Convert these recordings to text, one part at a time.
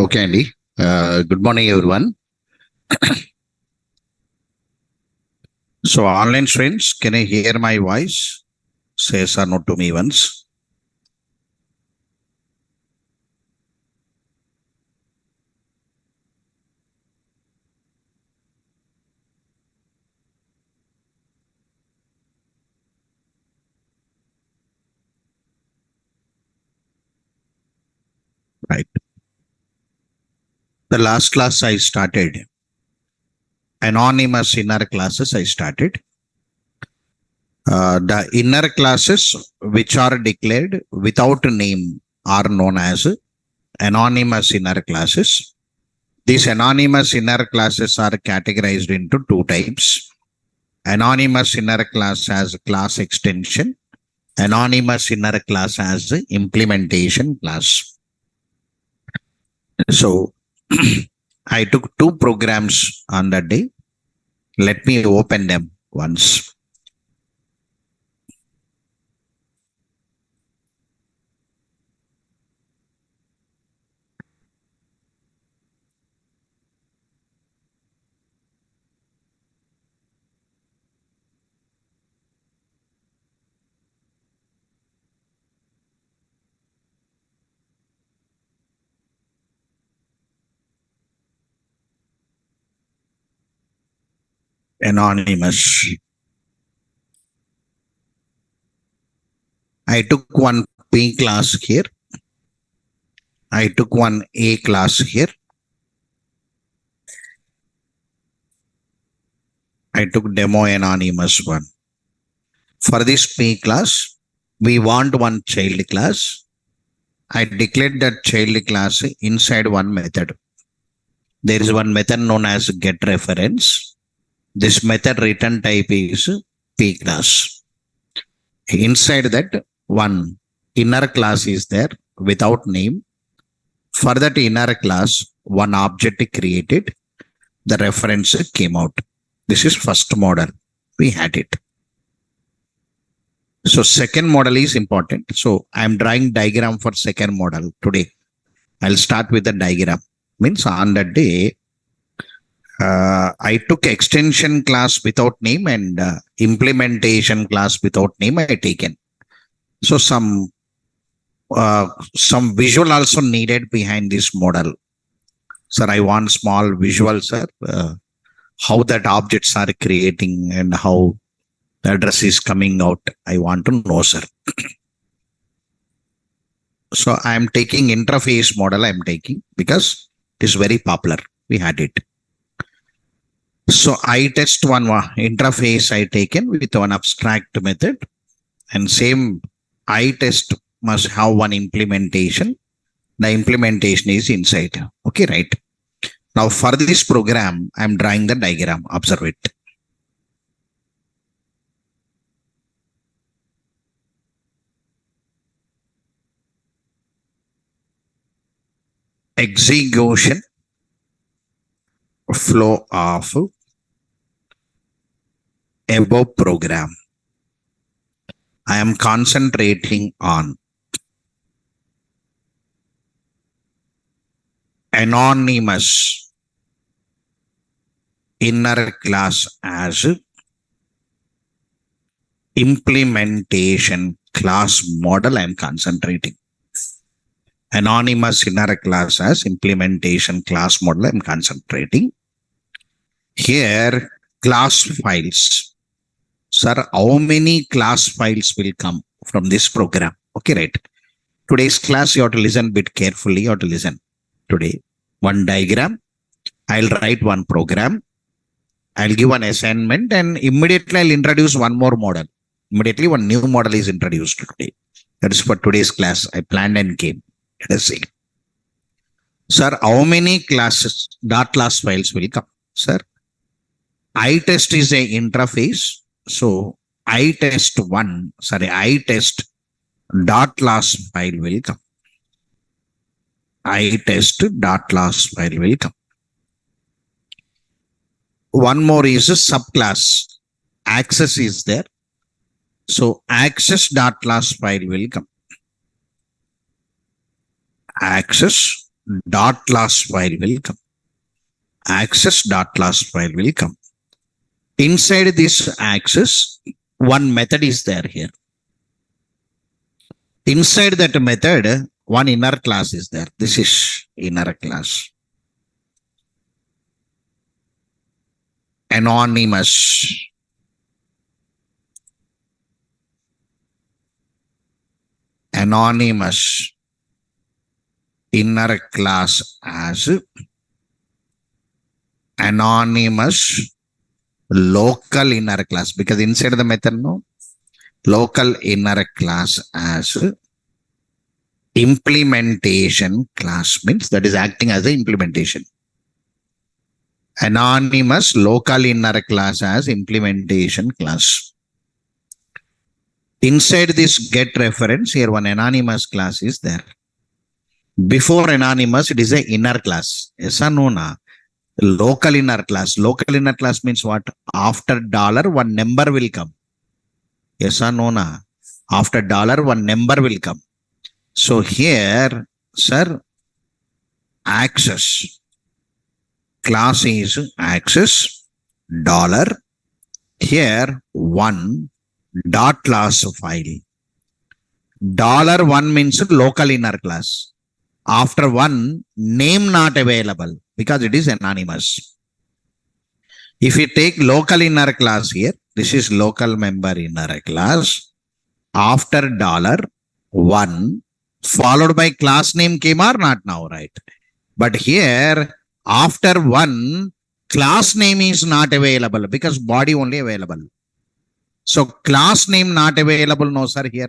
Okay, Andy. Good morning, everyone. So, online students, can you hear my voice? Say yes or no to me once. Right. The last class I started, anonymous inner classes I started. The inner classes which are declared without a name are known as anonymous inner classes. These anonymous inner classes are categorized into two types. Anonymous inner class has class extension. Anonymous inner class has implementation class. So I took two programs on that day. Let me open them once. Anonymous. I took one P class here. I took one A class here. I took demo anonymous one. For this P class, we want one child class. I declared that child class inside one method. There is one method known as get reference. This method return type is P class. Inside that, one inner class is there without name. For that inner class, one object created. The reference came out. This is first model. We had it. So second model is important. So I am drawing diagram for second model today. I'll start with the diagram. Means on that day, I took extension class without name and implementation class without name I taken. So some visual also needed behind this model. Sir, I want small visual, sir. How that objects are creating and how the address is coming out. I want to know, sir. So I am taking interface model. I am taking because it is very popular. We had it. So I test one interface I taken with one abstract method, and same I test must have one implementation. The implementation is inside. Okay, right. Now for this program, I am drawing the diagram. Observe it. Execution flow of above program. I am concentrating on anonymous inner class as implementation class model. I am concentrating. Anonymous inner class as implementation class model. I am concentrating. Here, class files. Sir, how many class files will come from this program? Okay, right. Today's class, you have to listen a bit carefully. You have to listen. Today, one diagram. I'll write one program. I'll give an assignment and immediately I'll introduce one more model. Immediately one new model is introduced today. That is for today's class. I planned and came. Let us see. Sir, how many classes, .class files will come? Sir, iTest is a interface. So iTest .class file will come. iTest.class file will come. One more is a subclass. Access is there. So access.class file will come. Access dot class file will come. Access dot class file will come. Inside this access, one method is there here. Inside that method, one inner class is there. This is inner class. Anonymous. Anonymous inner class as anonymous local inner class, because inside the method, no, local inner class as implementation class, means that is acting as the implementation. Anonymous local inner class as implementation class. Inside this get reference, here one anonymous class is there. Before anonymous, it is a inner class. Yes or no? Na? Local inner class. Local inner class means what? After dollar, one number will come. Yes or no? Na? After dollar, one number will come. So here, sir, access. Class is access dollar. Here, one dot class file. Dollar one means local inner class. After one, name not available because it is anonymous. If you take local inner class here, this is local member inner class. After dollar one, followed by class name came or not now, right? But here, after one, class name is not available because body only available. So class name not available, no sir, here.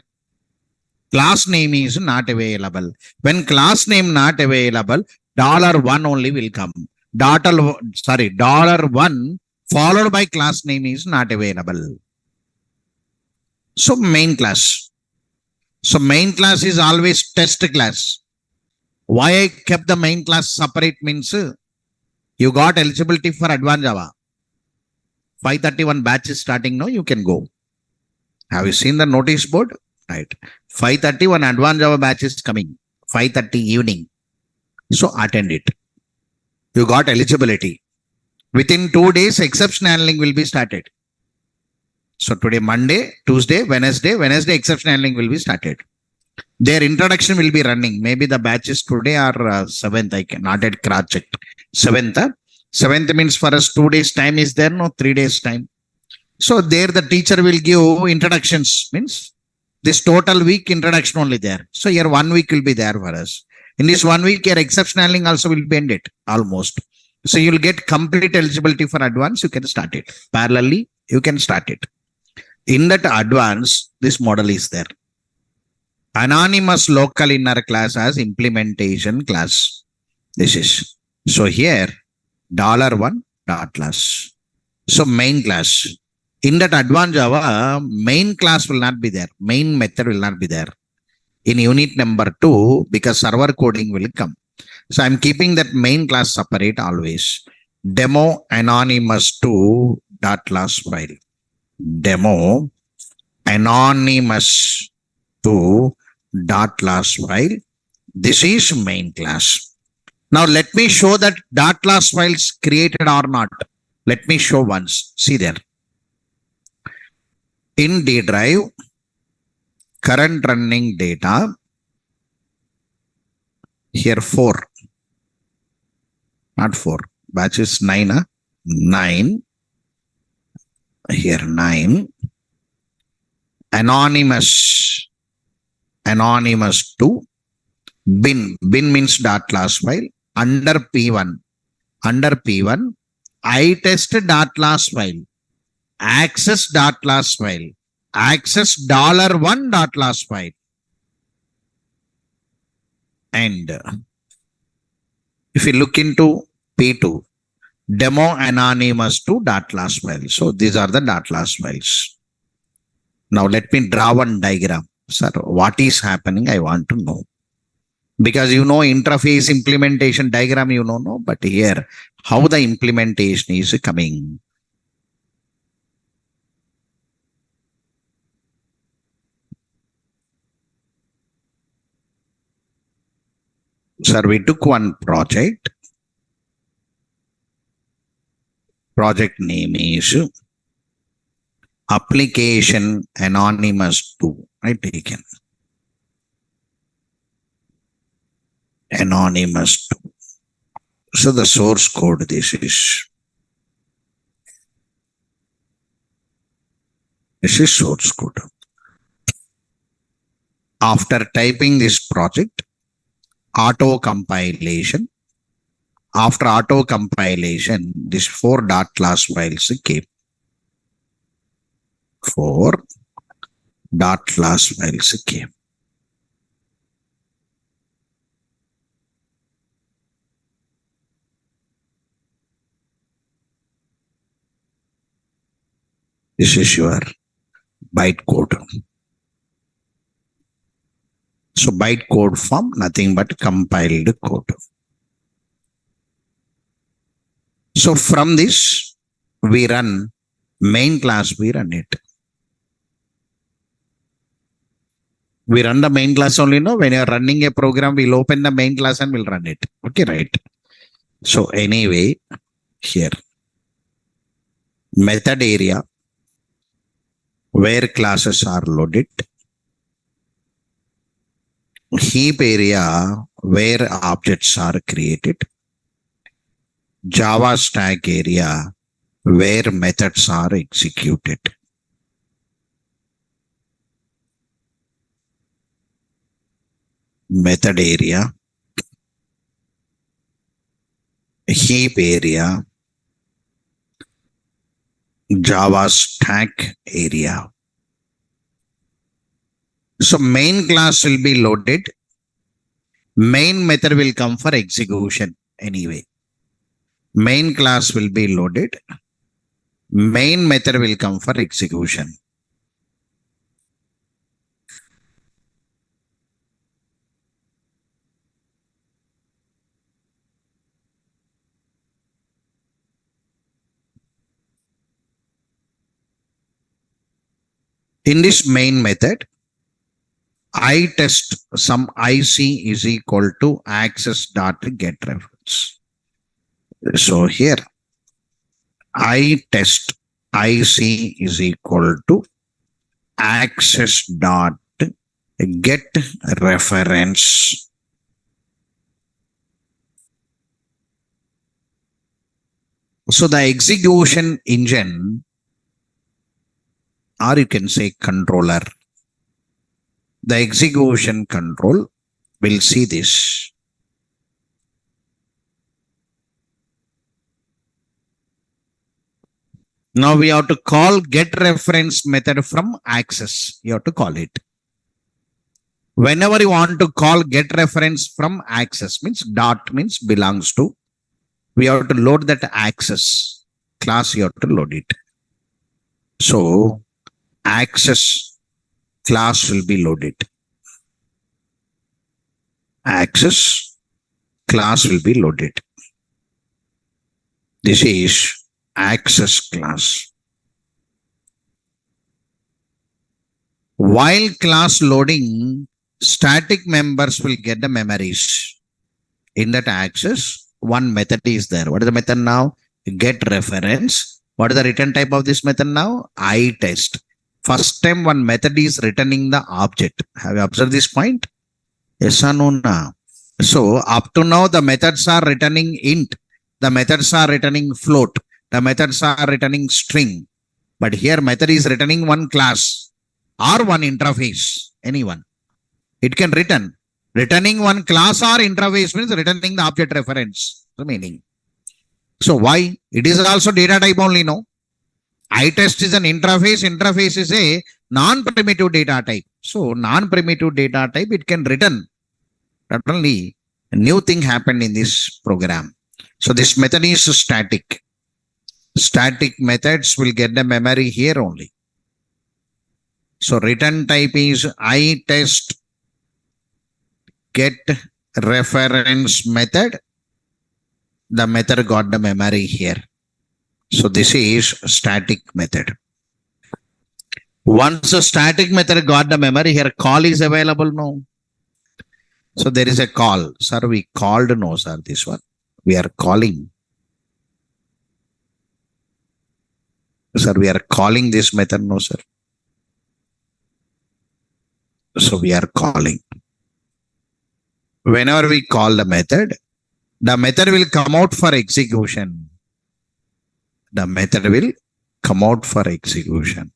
Class name is not available. When class name not available, dollar one only will come. Dollar one followed by class name is not available. So main class. So main class is always test class. Why I kept the main class separate means you got eligibility for Advanced Java. 531 batch is starting now, you can go. Have you seen the notice board? Right. 5:30 Advanced Java batch is coming. 5:30 evening. So attend it. You got eligibility. Within 2 days, exception handling will be started. So today, Monday, Tuesday, Wednesday, exception handling will be started. Their introduction will be running. Maybe the batches today are 7th. I cannot yet cross check. 7th. 7th means for us 2 days time is there, no 3 days time. So there the teacher will give introductions, means this total week introduction only there. So here 1 week will be there for us. In this 1 week, your exception handling also will be ended almost. So you'll get complete eligibility for advance. You can start it. Parallelly, you can start it. In that advance, this model is there. Anonymous local inner class as implementation class. This is. So here, $1 dot class. So main class. In that Advanced Java, main class will not be there. Main method will not be there. In unit number 2, because server coding will come. So I'm keeping that main class separate always. Demo anonymous 2 dot class file. Demo anonymous 2 dot class file. This is main class. Now let me show that dot class files created or not. Let me show once. See there. In D drive, current running data, here 4, not 4, batch is 9, 9, here 9, anonymous 2, bin means dot class file, under P1, itest dot class file, access dot class file, access $1 dot class file, and if you look into P2, demo anonymous 2 dot class file. So these are the dot class files. Now let me draw one diagram. Sir, what is happening? I want to know. Because you know interface implementation diagram, you know, no, but here how the implementation is coming. Sir, we took one project. Project name is Application Anonymous 2. I taken Anonymous 2. So the source code this is source code. After typing this project, auto compilation. After auto compilation, this 4 dot class files came. 4 dot class files came. This is your bytecode. So bytecode form nothing but compiled code. So from this we run main class, we run it. We run the main class only, no? When you are running a program, we'll open the main class and we'll run it. Okay, right? So anyway, here, method area, where classes are loaded. Heap area, where objects are created. Java stack area, where methods are executed. Method area, heap area, Java stack area. So main class will be loaded. Main method will come for execution anyway. Main class will be loaded. Main method will come for execution. In this main method, I test some IC is equal to access dot get reference. So here, I test IC is equal to access dot get reference. So the execution engine, or you can say controller, the execution control will see this. Now we have to call get reference method from access. You have to call it. Whenever you want to call get reference from access, means dot means belongs to, we have to load that access class, you have to load it. So access class will be loaded. Access class will be loaded. This is access class. While class loading, static members will get the memories. In that access, one method is there. What is the method now? Get reference. What is the return type of this method now? I test. First time one method is returning the object. Have you observed this point? Yes or no? Now? So up to now the methods are returning int. The methods are returning float. The methods are returning string. But here method is returning one class or one interface. Anyone. It can return. Returning one class or interface means returning the object reference. The meaning. So why? It is also data type only, no? ITest is an interface. Interface is a non-primitive data type. So non-primitive data type, it can return. Not only a new thing happened in this program. So this method is static. Static methods will get the memory here only. So return type is ITest get reference method. The method got the memory here. So this is static method. Once a static method got the memory, here call is available now. So there is a call. Sir, we called. No, sir, this one. We are calling. Sir, we are calling this method. No, sir. So we are calling. Whenever we call the method will come out for execution. The method will come out for execution.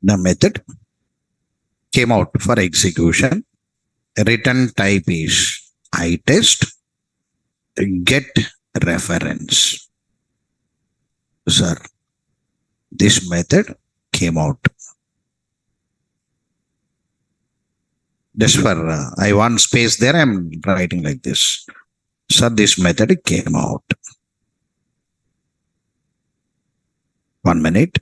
The method came out for execution. Return type is ITest get reference. Sir, this method came out. Just for I want space there, I'm writing like this. Sir, this method came out. 1 minute.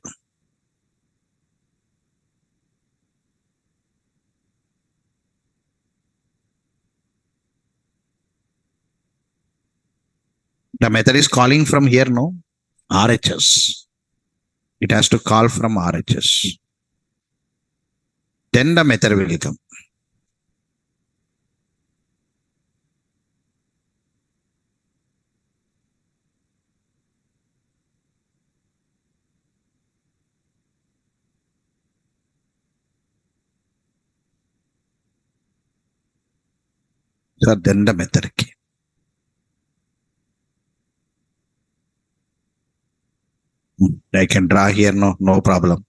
The method is calling from here, no? RHS. It has to call from RHS. Then the method will come. So then the method came. I can draw here, no problem.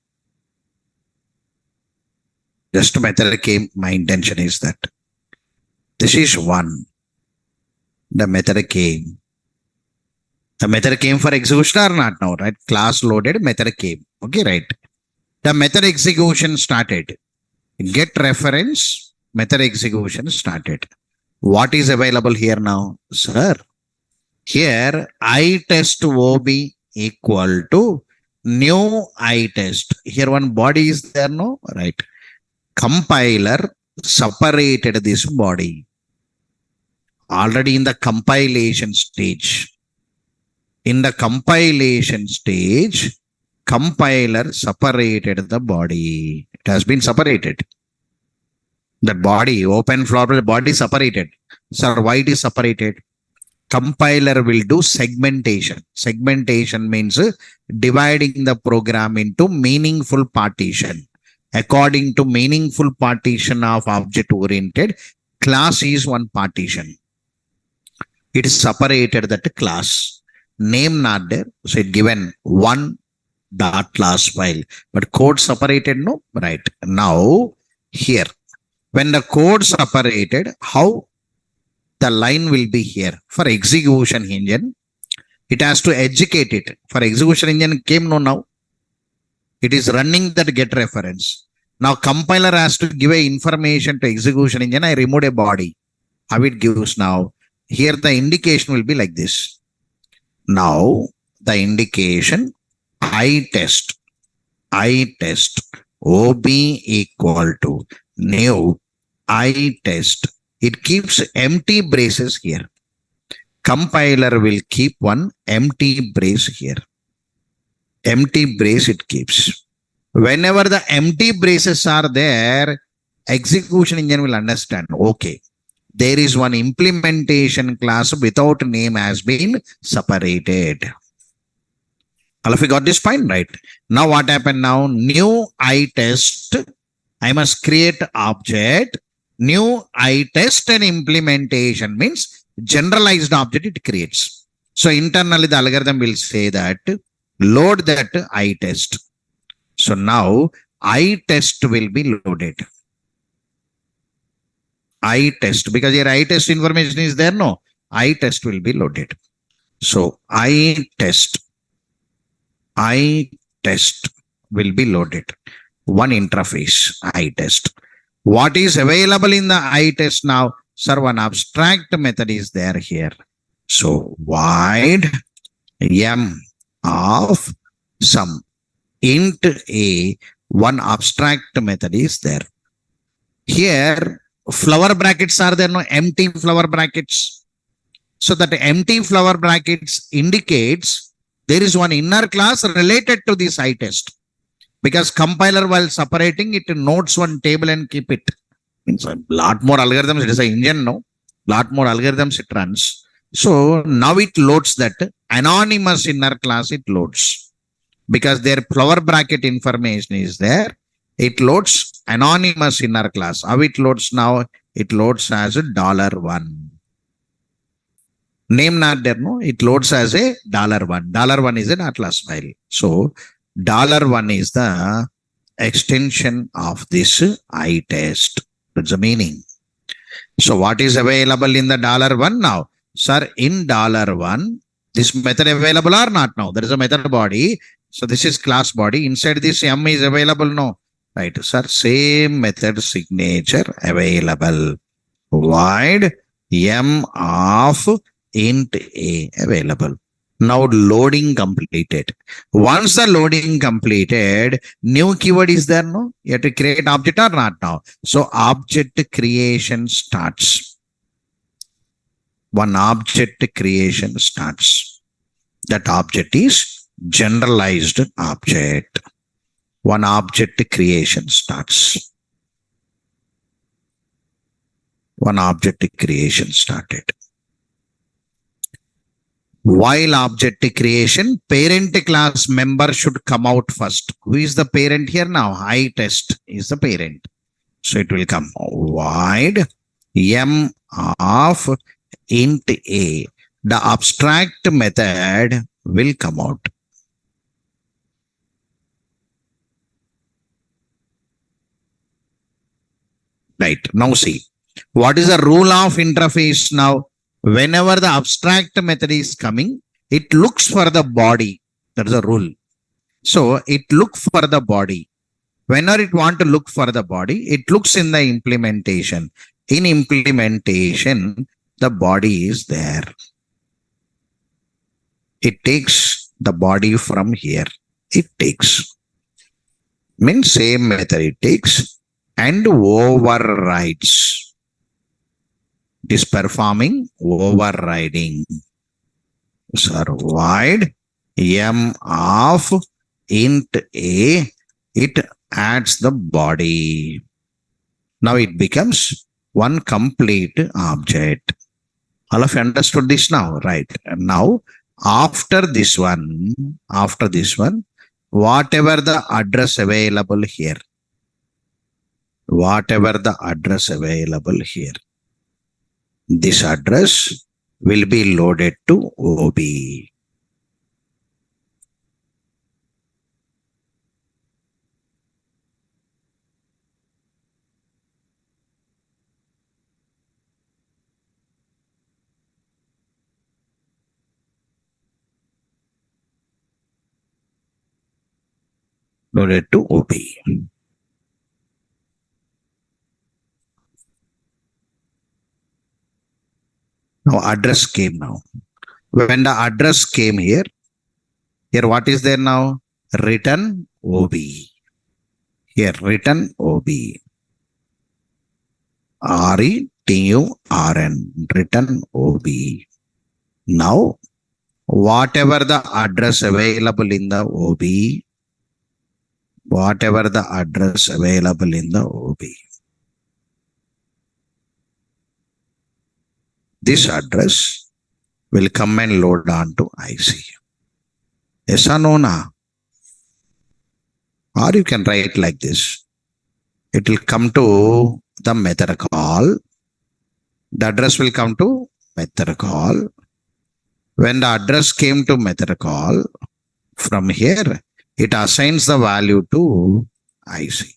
Just method came. My intention is that this is one. The method came. The method came for execution or not now, right? Class loaded, method came. Okay, right. The method execution started. Get reference, method execution started. What is available here now? Sir, here ITest OB equal to new ITest. Here one body is there, no? Right. Compiler separated this body. Already in the compilation stage. In the compilation stage, compiler separated the body. It has been separated. The body, open floor body separated. Sir, why it is separated? Compiler will do segmentation. Segmentation means dividing the program into meaningful partition. According to meaningful partition of object-oriented, class is one partition. It is separated that class. Name not there. So it given one dot class file. But code separated, no? Right. Now, here. When the code separated, how the line will be here? For execution engine, it has to educate it. For execution engine came no now. It is running that get reference. Now compiler has to give a information to execution engine. I removed a body. How it gives now? Here the indication will be like this. Now the indication ITest OB equal to new ITest. It keeps empty braces here. Compiler will keep one empty brace here. Empty brace it keeps. Whenever the empty braces are there, execution engine will understand. Okay, there is one implementation class without name has been separated. All of you got this point, right? Now what happened now? New ITest. I must create object. New ITest and implementation means generalized object it creates. So internally the algorithm will say that load that ITest. So now ITest will be loaded. ITest, because your ITest information is there, no? ITest will be loaded. So ITest will be loaded. One interface, ITest. What is available in the ITest now? Sir, one abstract method is there here. So void m of some int a, one abstract method is there. Here, flower brackets are there, no empty flower brackets. So that empty flower brackets indicates there is one inner class related to this ITest. Because compiler, while separating it, notes one table and keep it. Means a lot more algorithms. It is an engine, no? Lot more algorithms it runs. So now it loads that anonymous inner class. It loads because their flower bracket information is there. It loads anonymous inner class. How it loads now? It loads as a $1. Name not there, no? It loads as a $1. $1 is an Atlas file. So $1 is the extension of this ITest. That's the meaning. So what is available in the $1 now? Sir, in $1, this method available or not now? There is a method body. So this is class body. Inside this M is available now. Right, sir, same method signature available. Void M of int A available. Now loading completed. Once the loading completed, new keyword is there, no? You have to create object or not now. So object creation starts. One object creation starts. That object is generalized object. One object creation starts. One object creation started. While object creation, parent class member should come out first. Who is the parent here now? ITest is the parent. So it will come void M of int A. The abstract method will come out. Right. Now see, what is the rule of interface now? Whenever the abstract method is coming, it looks for the body. That's the rule. So it looks for the body. Whenever it want to look for the body, it looks in the implementation. In implementation, the body is there. It takes the body from here. It takes. Means same method it takes and overrides. It is performing overriding. So void M of int A, it adds the body. Now it becomes one complete object. All of you understood this now, right? And now after this one, whatever the address available here, this address will be loaded to OB. Loaded to OB. Now address came now. When the address came here what is there now? Return OB. Here return OB. RETURN. Return OB. Now whatever the address available in the OB, this address will come and load on to IC. Yes or no? Or you can write like this. It will come to the method call. The address will come to method call. When the address came to method call, from here, it assigns the value to IC.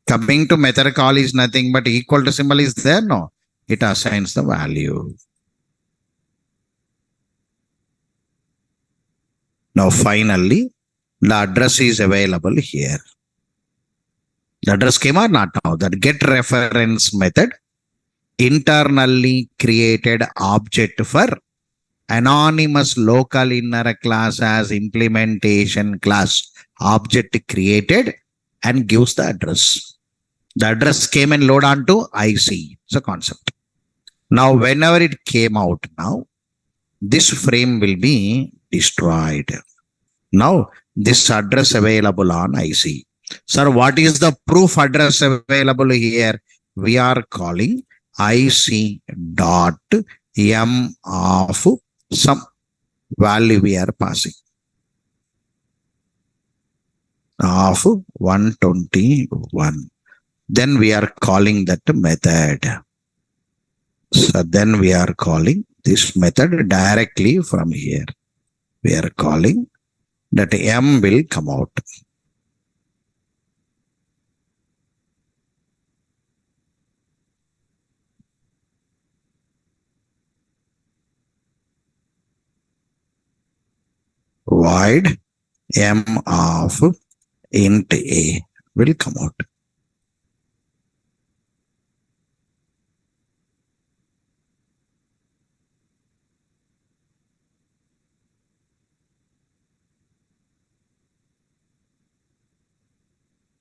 Coming to method call is nothing but equal to symbol is there, no? It assigns the value. Now finally, the address is available here. The address came or not now? That get reference method internally created object for anonymous local inner class as implementation class object created and gives the address. The address came and load onto IC. It's a concept. Now, whenever it came out now, this frame will be destroyed. Now, this address available on IC. Sir, what is the proof address available here? We are calling IC dot M of some value we are passing of 121. Then we are calling that method. So then we are calling this method directly from here. We are calling that M will come out. Void M of int A will come out.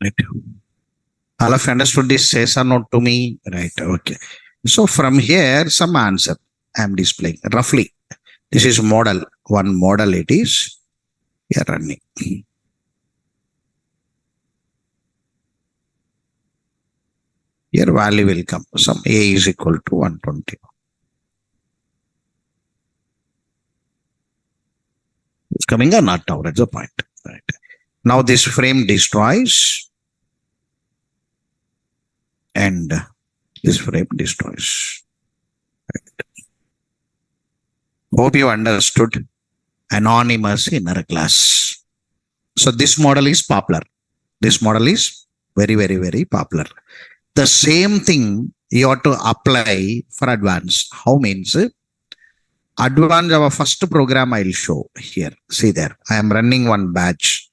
Right. All of you understood this? Yes or no to me? Right. Okay. So from here, some answer I am displaying roughly. This is model. One model it is. We are running. Here value will come. Some A is equal to 120. It's coming or not now? That's the point. Right. Now this frame destroys and this frame destroys. Right. Hope you understood anonymous inner class. So this model is popular. This model is very, very, very popular. The same thing you have to apply for advanced. How means advanced our first program I'll show here. See there. I am running one batch.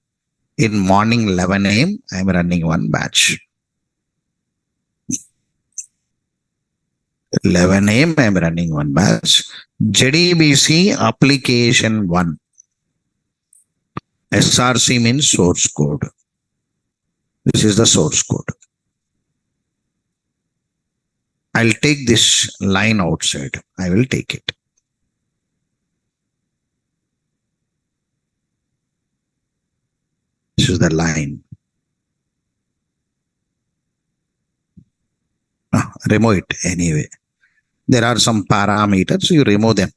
In morning 11 a.m. I am running one batch. 11 a.m. I am running one batch. JDBC application 1. SRC means source code. This is the source code. I'll take this line outside. I will take it. This is the line. Remove it anyway. There are some parameters, you remove them.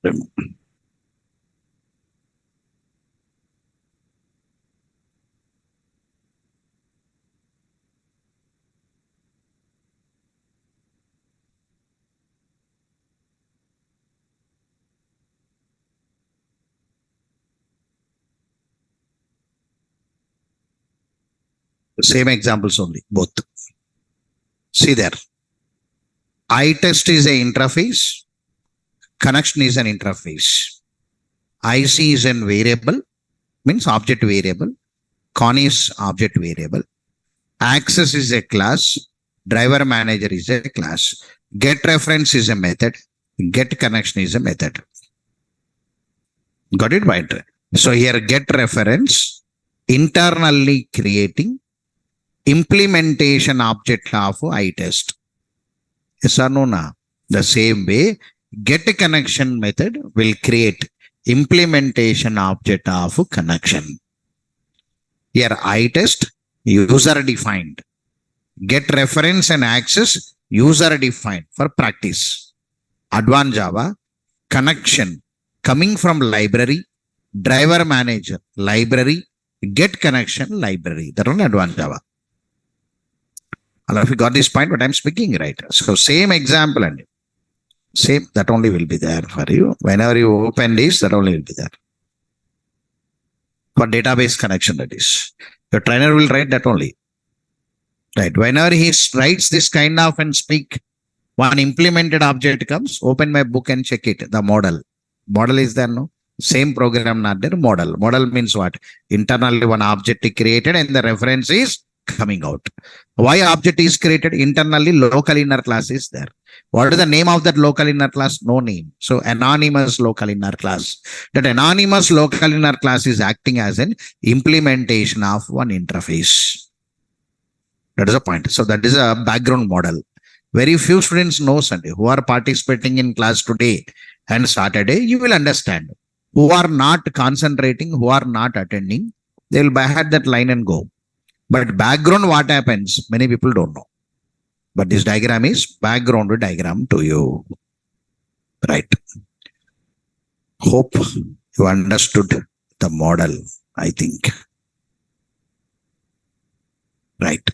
Remove. Same examples only, both. See there. ITest is an interface. Connection is an interface. IC is an variable, means object variable. Con is object variable. Access is a class. Driver manager is a class. Get reference is a method. Get connection is a method. Got it right? So here get reference, internally creating implementation object of ITest. Yes or no? Na? The same way, get connection method will create implementation object of connection. Here ITest user defined. Get reference and access user defined for practice. Advanced Java connection coming from library, driver manager library, get connection library. That one advanced Java. All of you got this point what I'm speaking, right? So same example and same, that only will be there for you. Whenever you open this, that only will be there. For database connection, that is. Your trainer will write that only. Right. Whenever he writes this kind of and speak, one implemented object comes, open my book and check it, the model. Model is there, no? Same program not there, model. Model means what? Internally one object is created and the reference is coming out. Why object is created? Internally local inner class is there. What is the name of that local inner class? No name. So anonymous local inner class. That anonymous local inner class is acting as an implementation of one interface. That is a point. So that is a background model. Very few students know Sunday who are participating in class today and Saturday. You will understand. Who are not concentrating, who are not attending, they will ahead that line and go. But background, what happens? Many people don't know. But this diagram is background diagram to you. Right. Hope you understood the model, I think. Right.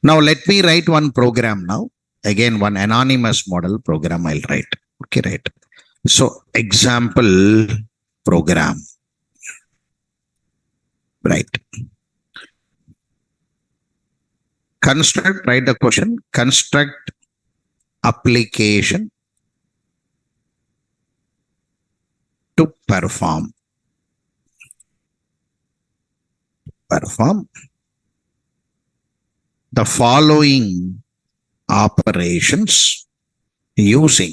Now let me write one program now. Again, one anonymous model program I'll write. Okay, right. So example program. Right. Construct, write the question, construct application to perform the following operations using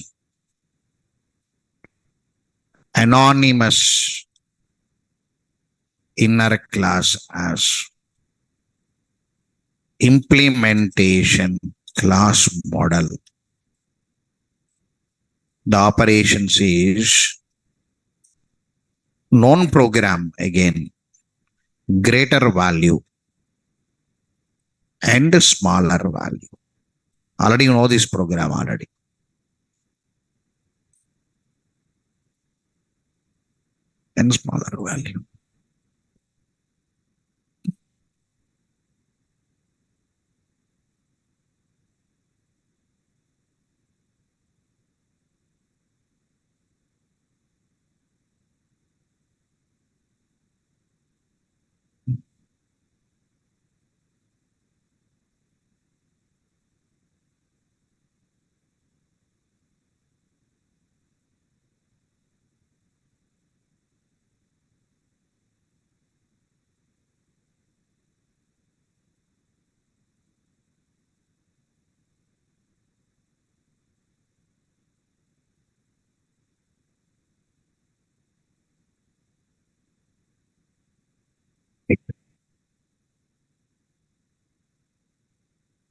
anonymous inner class as implementation class model. The operations is known program again, greater value and smaller value. Already you know this program already. And smaller value.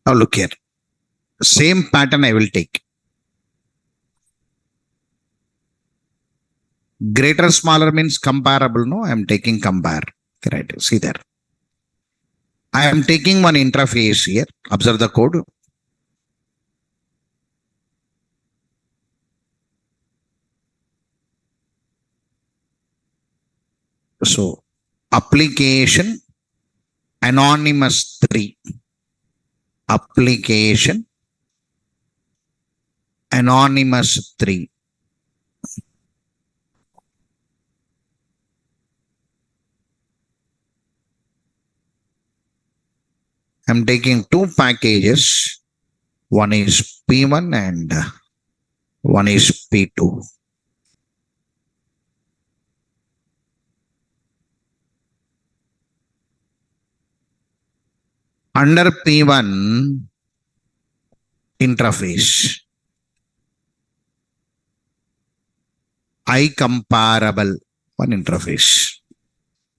Now look here. Same pattern I will take. Greater, smaller means comparable. No, I am taking compare. Right. See there. I am taking one interface here. Observe the code. So application anonymous 3. Application anonymous 3. I'm taking two packages. One is P1 and one is P2. Under P1 interface, iComparable one interface.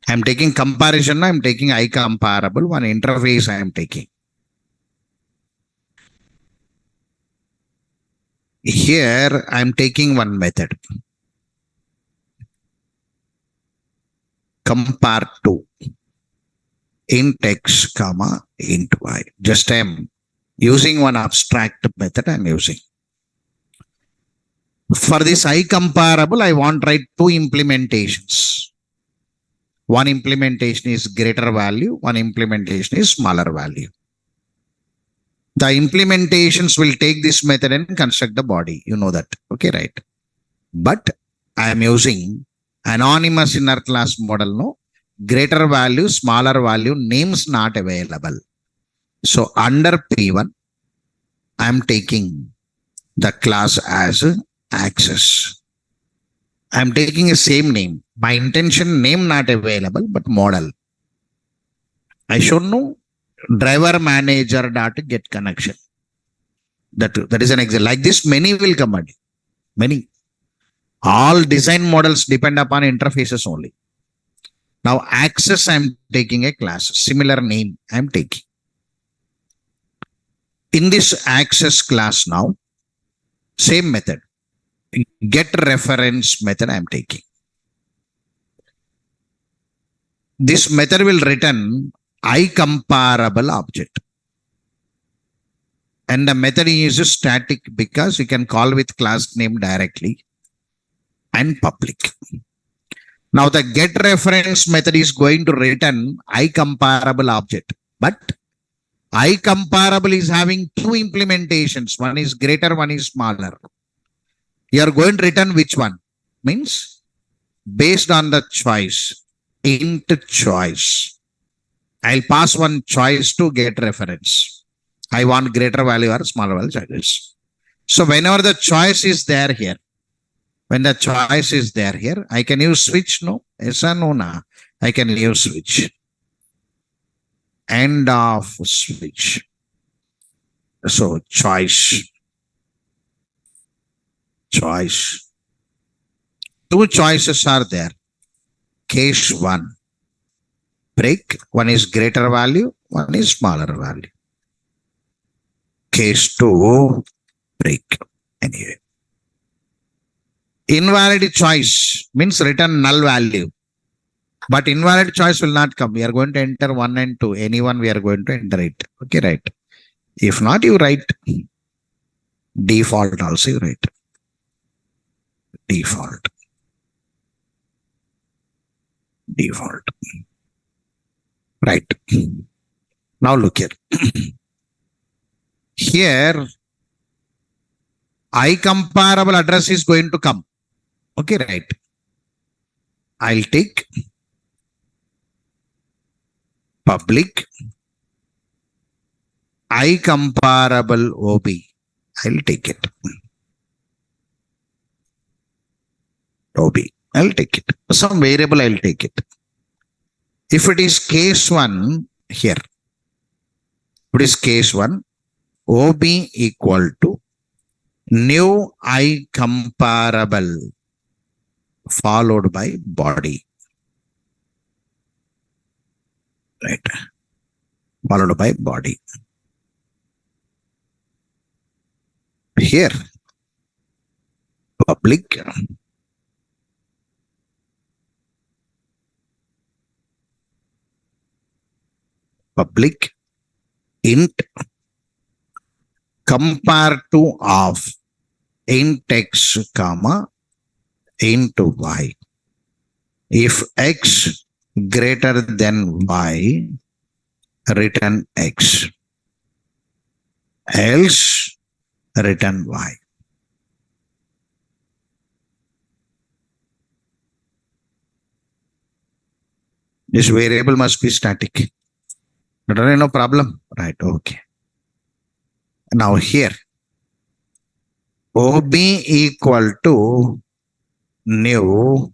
I am taking comparison. I am taking iComparable one interface. I am taking. Here I am taking one method. Compare to int x comma int y. Just I am using one abstract method I am using. For this iComparable, I want to write two implementations. One implementation is greater value, one implementation is smaller value. The implementations will take this method and construct the body. You know that. Okay, right. But I am using anonymous inner class model. No, greater value, smaller value, names not available. So under P1, I am taking the class as access. I'm taking a same name. My intention name not available, but model. I should know driver manager dot get connection. That is an example. Like this, many will come at many. All design models depend upon interfaces only. Now access, I'm taking a class. Similar name I'm taking. In this access class now, same method. Get reference method I'm taking. This method will return iComparable object. And the method is static because you can call with class name directly and public. Now the get reference method is going to return iComparable object. But iComparable is having two implementations. One is greater, one is smaller. You are going to return which one? Means based on the choice, int choice. I'll pass one choice to get reference. I want greater value or smaller value choices. So whenever the choice is there here, when the choice is there here, I can use switch, no? Yes or no, na? I can use switch. End of switch. So choice. Choice. Two choices are there. Case 1. Break. One is greater value, one is smaller value. Case 2. Break. Anyway. Invalid choice means return null value. But invalid choice will not come. We are going to enter 1 and 2. Anyone we are going to enter it. Okay, right. If not, you write default also you write. Default. Default. Right. Now look here. Here, iComparable address is going to come. Okay, right. I'll take public iComparable OB. I'll take it. OB. I'll take it. Some variable I'll take it. If it is case 1 here, it is case 1, OB equal to new iComparable followed by body. Right. Followed by body. Here, public int compare to of int x comma int y. If x greater than y, return x. Else return y. This variable must be static. No problem. Right. Okay. Now here, OB equal to new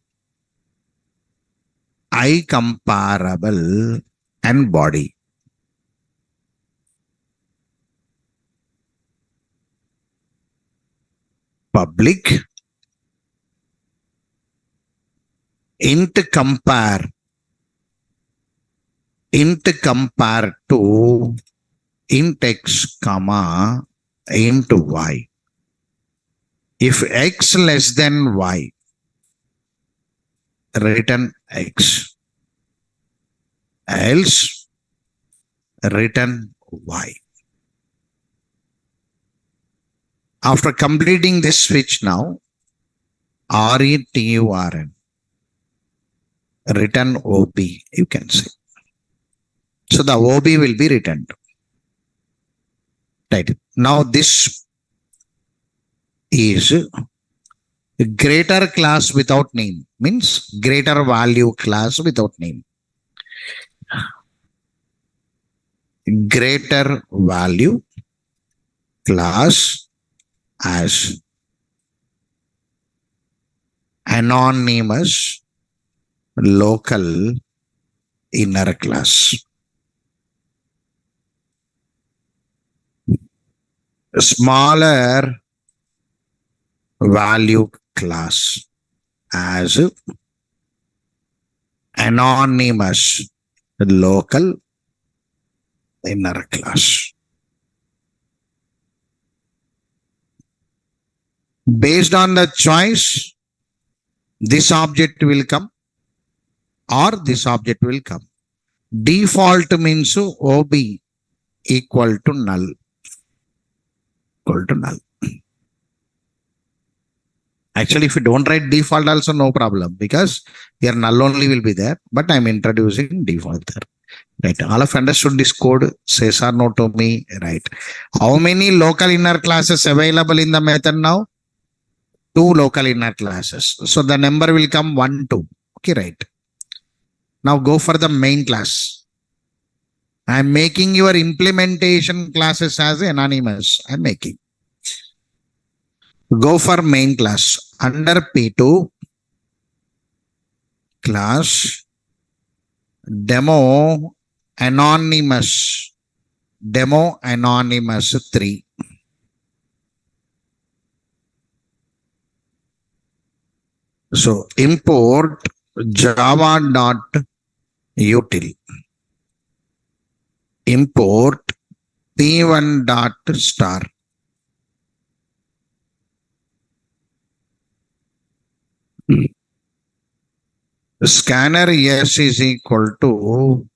iComparable and body. Public int compare to int x comma int y. If x less than y, return x. Else return y. After completing this switch now, RETURN, return OB, you can say. So the OB will be returned. Right. Now this is greater class without name, means greater value class without name. Greater value class as anonymous local inner class. Smaller value class as anonymous local inner class. Based on the choice, this object will come or this object will come. Default means OB equal to null. Equal to null. Actually, if you don't write default also, no problem, because your null only will be there, but I'm introducing default there. Right. All of understood this code? Says or no to me? Right. How many local inner classes available in the method now? 2 local inner classes. So the number will come 1, 2. Okay, right. Now go for the main class. I'm making your implementation classes as anonymous. I'm making. Go for main class. Under P2 class demo anonymous 3. So import java.util. Import p1.star. Scanner yes is equal to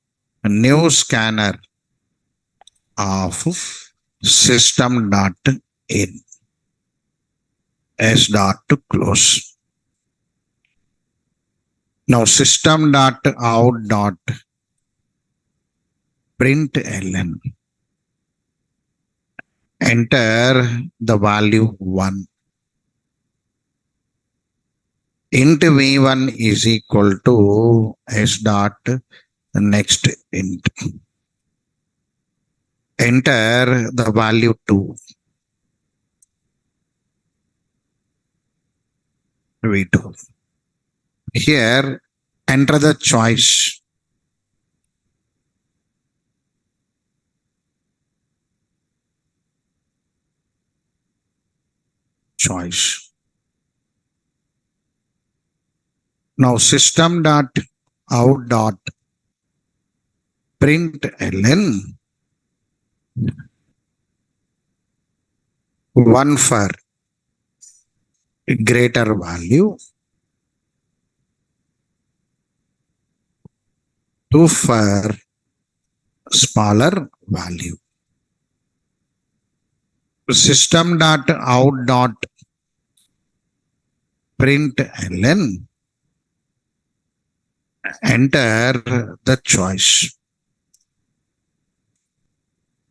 new scanner of system.in. S dot to close. Now system.out.println. Enter the value 1. Int v1 is equal to s dot next int. Enter the value 2. v2. Here enter the choice. Now system.out.println 1 for greater value, 2 for smaller value. System.out.println enter the choice.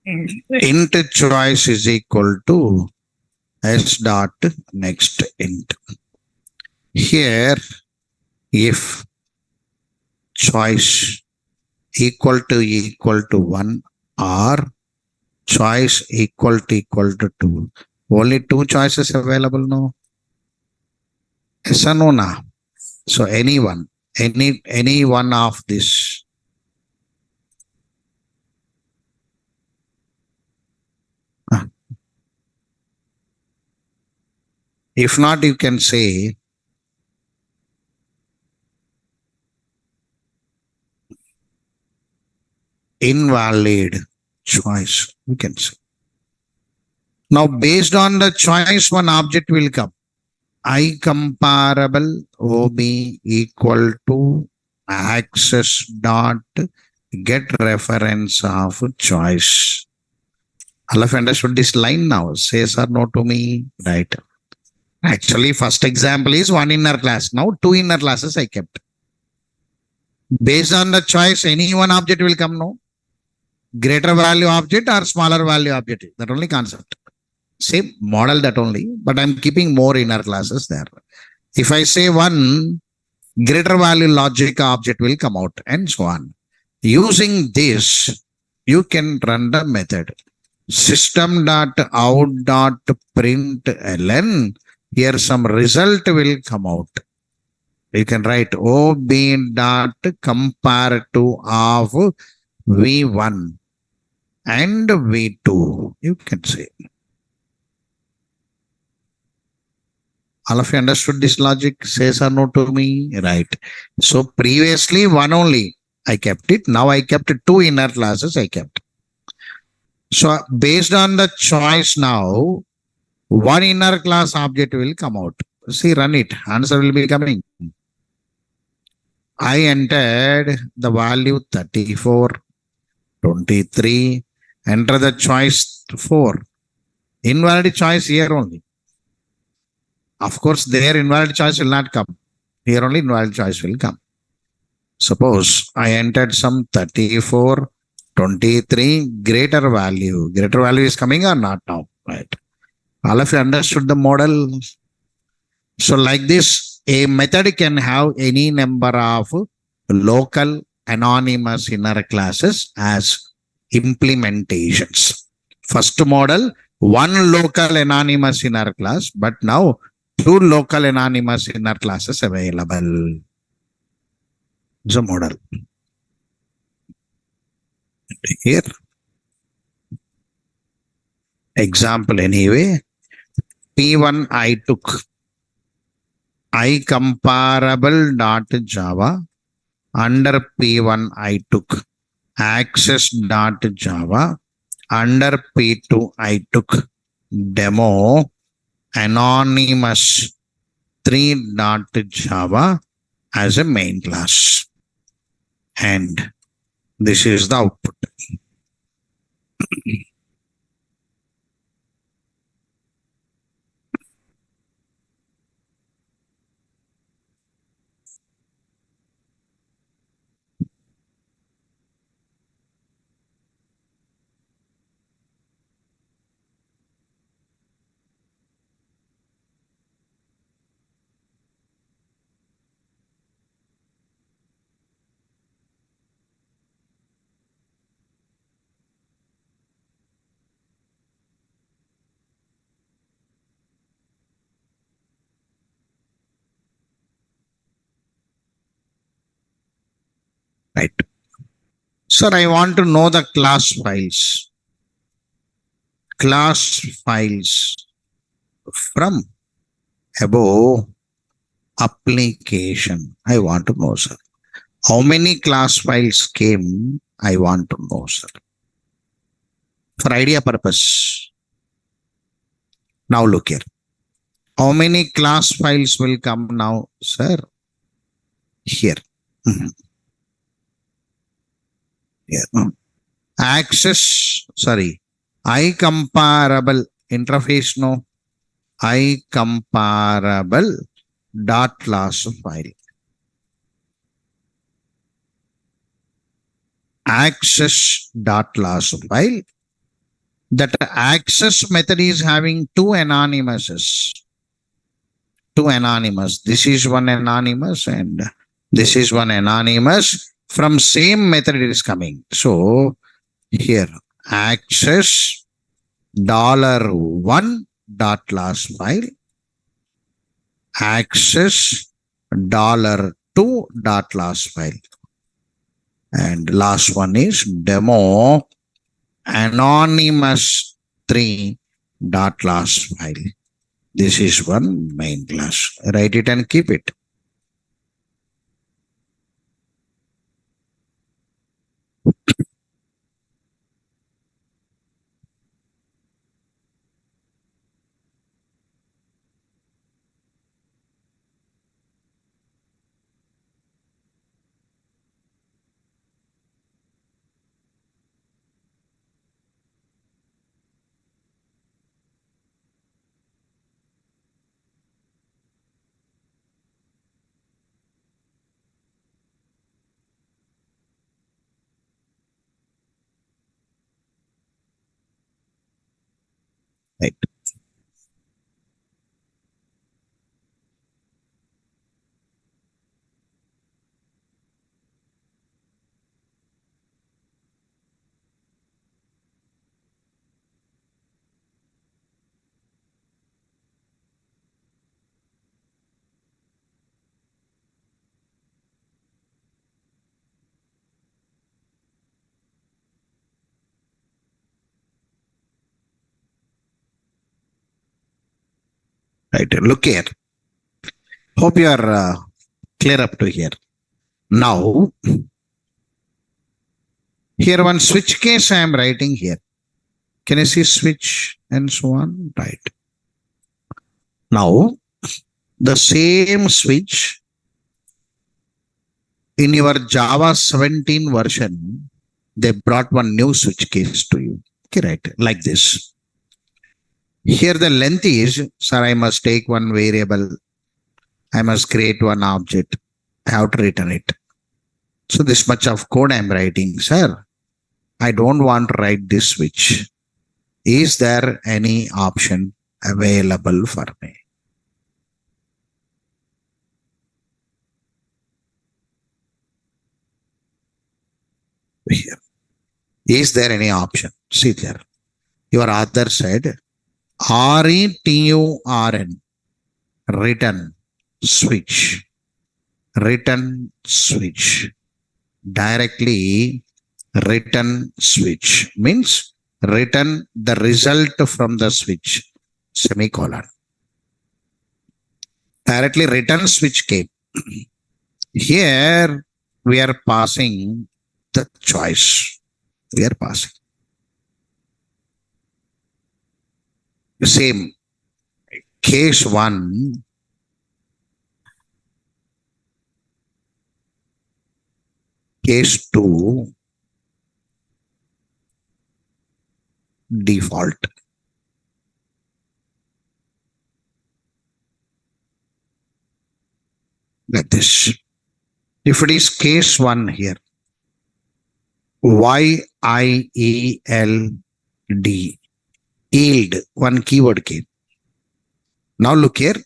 Int choice is equal to s dot next int. Here if choice equal to 1 or choice equal to 2, only 2 choices available now. Yes or no now? So any one of this. If not, you can say invalid choice. We can say. Now, based on the choice, one object will come. I comparable OB equal to access dot get reference of choice. All of understood this line now? Says or no to me? Right. Actually, first example is 1 inner class. Now 2 inner classes I kept. Based on the choice, any one object will come now. Greater value object or smaller value object. That only concept. Same model that only, but I'm keeping more inner classes there. If I say 1, greater value logic object will come out and so on. Using this, you can run the method. System.out.println. Here some result will come out. You can write OB dot comparative of V1 and V2. You can say. All of you understood this logic? Says or no to me? Right. So previously one only I kept it. Now I kept two inner classes I kept. So based on the choice now, one inner class object will come out. See, run it. Answer will be coming. I entered the value 34, 23. Enter the choice 4. Invalid choice here only. Of course, their invalid choice will not come. Here only invalid choice will come. Suppose I entered some 34, 23, greater value. Greater value is coming or not now? Right. All of you understood the model? So like this, a method can have any number of local anonymous inner classes as implementations. First model, one local anonymous inner class, but now two local anonymous inner classes available. It's a model. Here, example anyway, P1 I took I comparable dot Java. Under P1 I took access dot Java. Under P2 I took demo anonymous 3 dot Java as a main class. And this is the output. Right. Sir, I want to know the class files. Class files from above application. I want to know, sir. How many class files came? I want to know, sir. For idea purpose. Now look here. How many class files will come now, sir? Here. Here. Access, sorry. I comparable interface, no. I comparable dot class file. Access dot class file. That access method is having two anonymouses. Two anonymous. This is one anonymous and this is one anonymous. From same method it is coming. So here access $1 dot class file. Access $2 dot class file. And last one is demo anonymous 3 dot class file. This is one main class. Write it and keep it. Right. Right. Look here. Hope you are clear up to here. Now, here one switch case I am writing here. Can you see switch and so on? Right. Now, the same switch in your Java 17 version, they brought one new switch case to you. Okay, right. Like this. Here the length is, sir, I must take one variable. I must create one object. I have to return it. So this much of code I am writing, sir. I don't want to write this switch. Is there any option available for me? Here. Is there any option? See there. Your author said RETURN, return switch, return switch, directly return switch means return the result from the switch, semicolon. Directly return switch came. Here we are passing the choice. We are passing. Same. Case 1. Case 2. Default. Like this. If it is case 1 here, YIELD, yield, one keyword came. Now look here.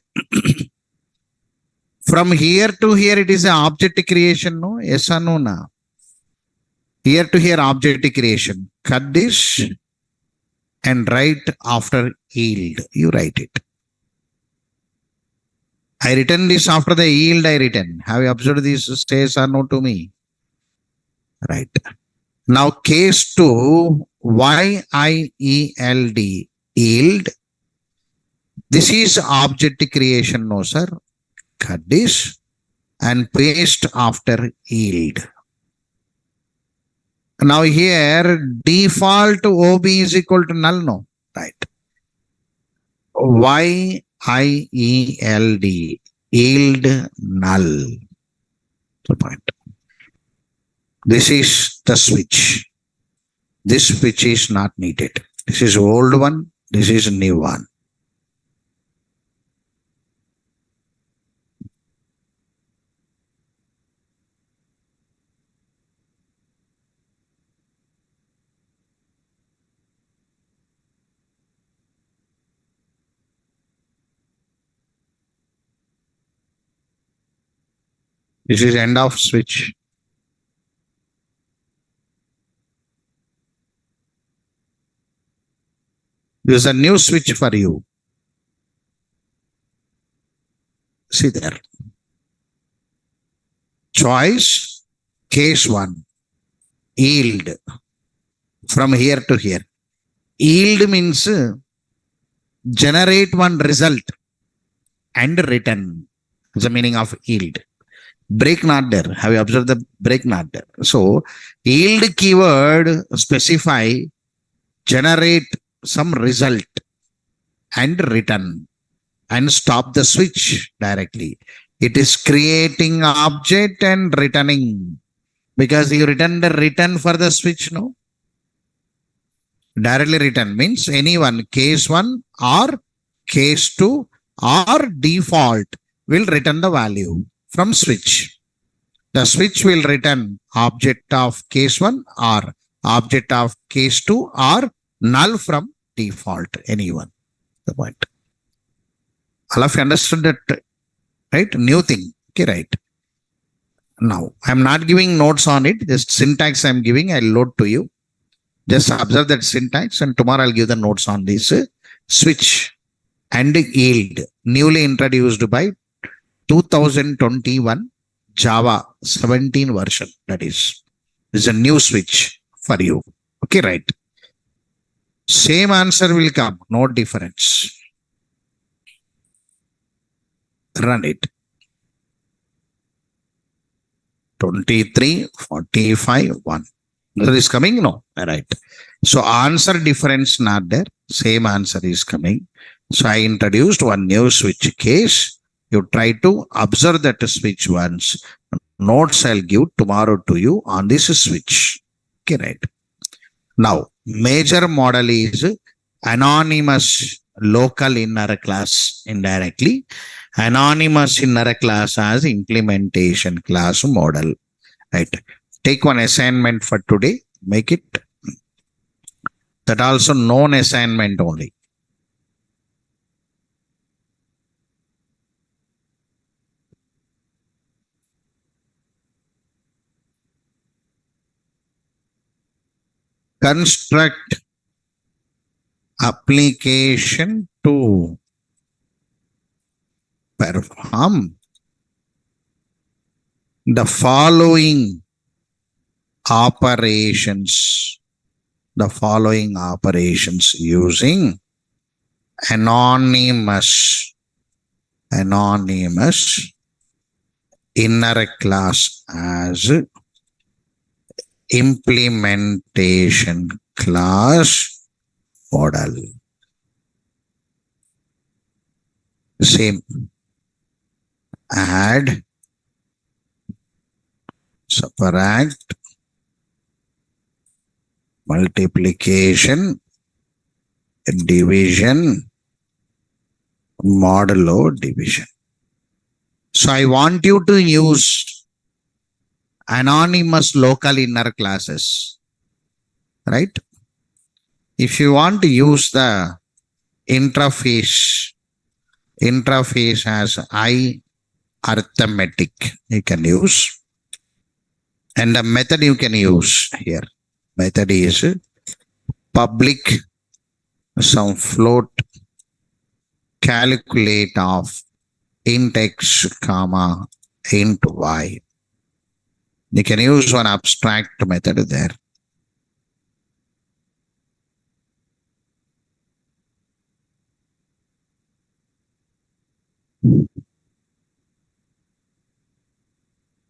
From here to here, it is an object creation, no? Yes or no? Now. Here to here, object creation. Cut this and write after yield. You write it. I written this after the yield I written. Have you observed this? Stays or no to me? Right. Now case 2, YIELD, yield. This is object creation, no sir. Cut this and paste after yield. Now here default OB is equal to null, no? Right. YIELD, yield null. The point. This is the switch. This switch is not needed. This is old one. This is new one. This is end of switch. This is a new switch for you. See there. Choice, case 1. Yield. From here to here. Yield means generate one result and return. That's the meaning of yield. Break not there. Have you observed the break not there? So yield keyword specify generate some result and return and stop the switch directly. It is creating object and returning because you return the return for the switch, no? Directly return means anyone, case 1 or case 2 or default will return the value from switch. The switch will return object of case 1 or object of case 2 or null from default, anyone. The point. All of you understood that, right? New thing. Okay, right. Now, I'm not giving notes on it. Just syntax I'm giving. I'll load to you. Just observe that syntax and tomorrow I'll give the notes on this. Switch and yield. Newly introduced by 2021 Java 17 version. That is a new switch for you. Okay, right. Same answer will come. No difference. Run it. 23, 45, 1. Answer is coming? No. Right. So answer difference not there. Same answer is coming. So I introduced one new switch case. You try to observe that switch once. Notes I'll give tomorrow to you on this switch. Okay, right. Now, major model is anonymous local inner class indirectly. Anonymous inner class as implementation class model. Right. Take one assignment for today. Make it that also known assignment only. Construct application to perform the following operations. The following operations using anonymous inner class as implementation class model. Same. Add, subtract, multiplication, division, modulo division. So I want you to use anonymous local inner classes, right? If you want to use the interface as arithmetic, you can use. And the method you can use here. Method is public some float calculate of int x comma int y. You can use one abstract method there.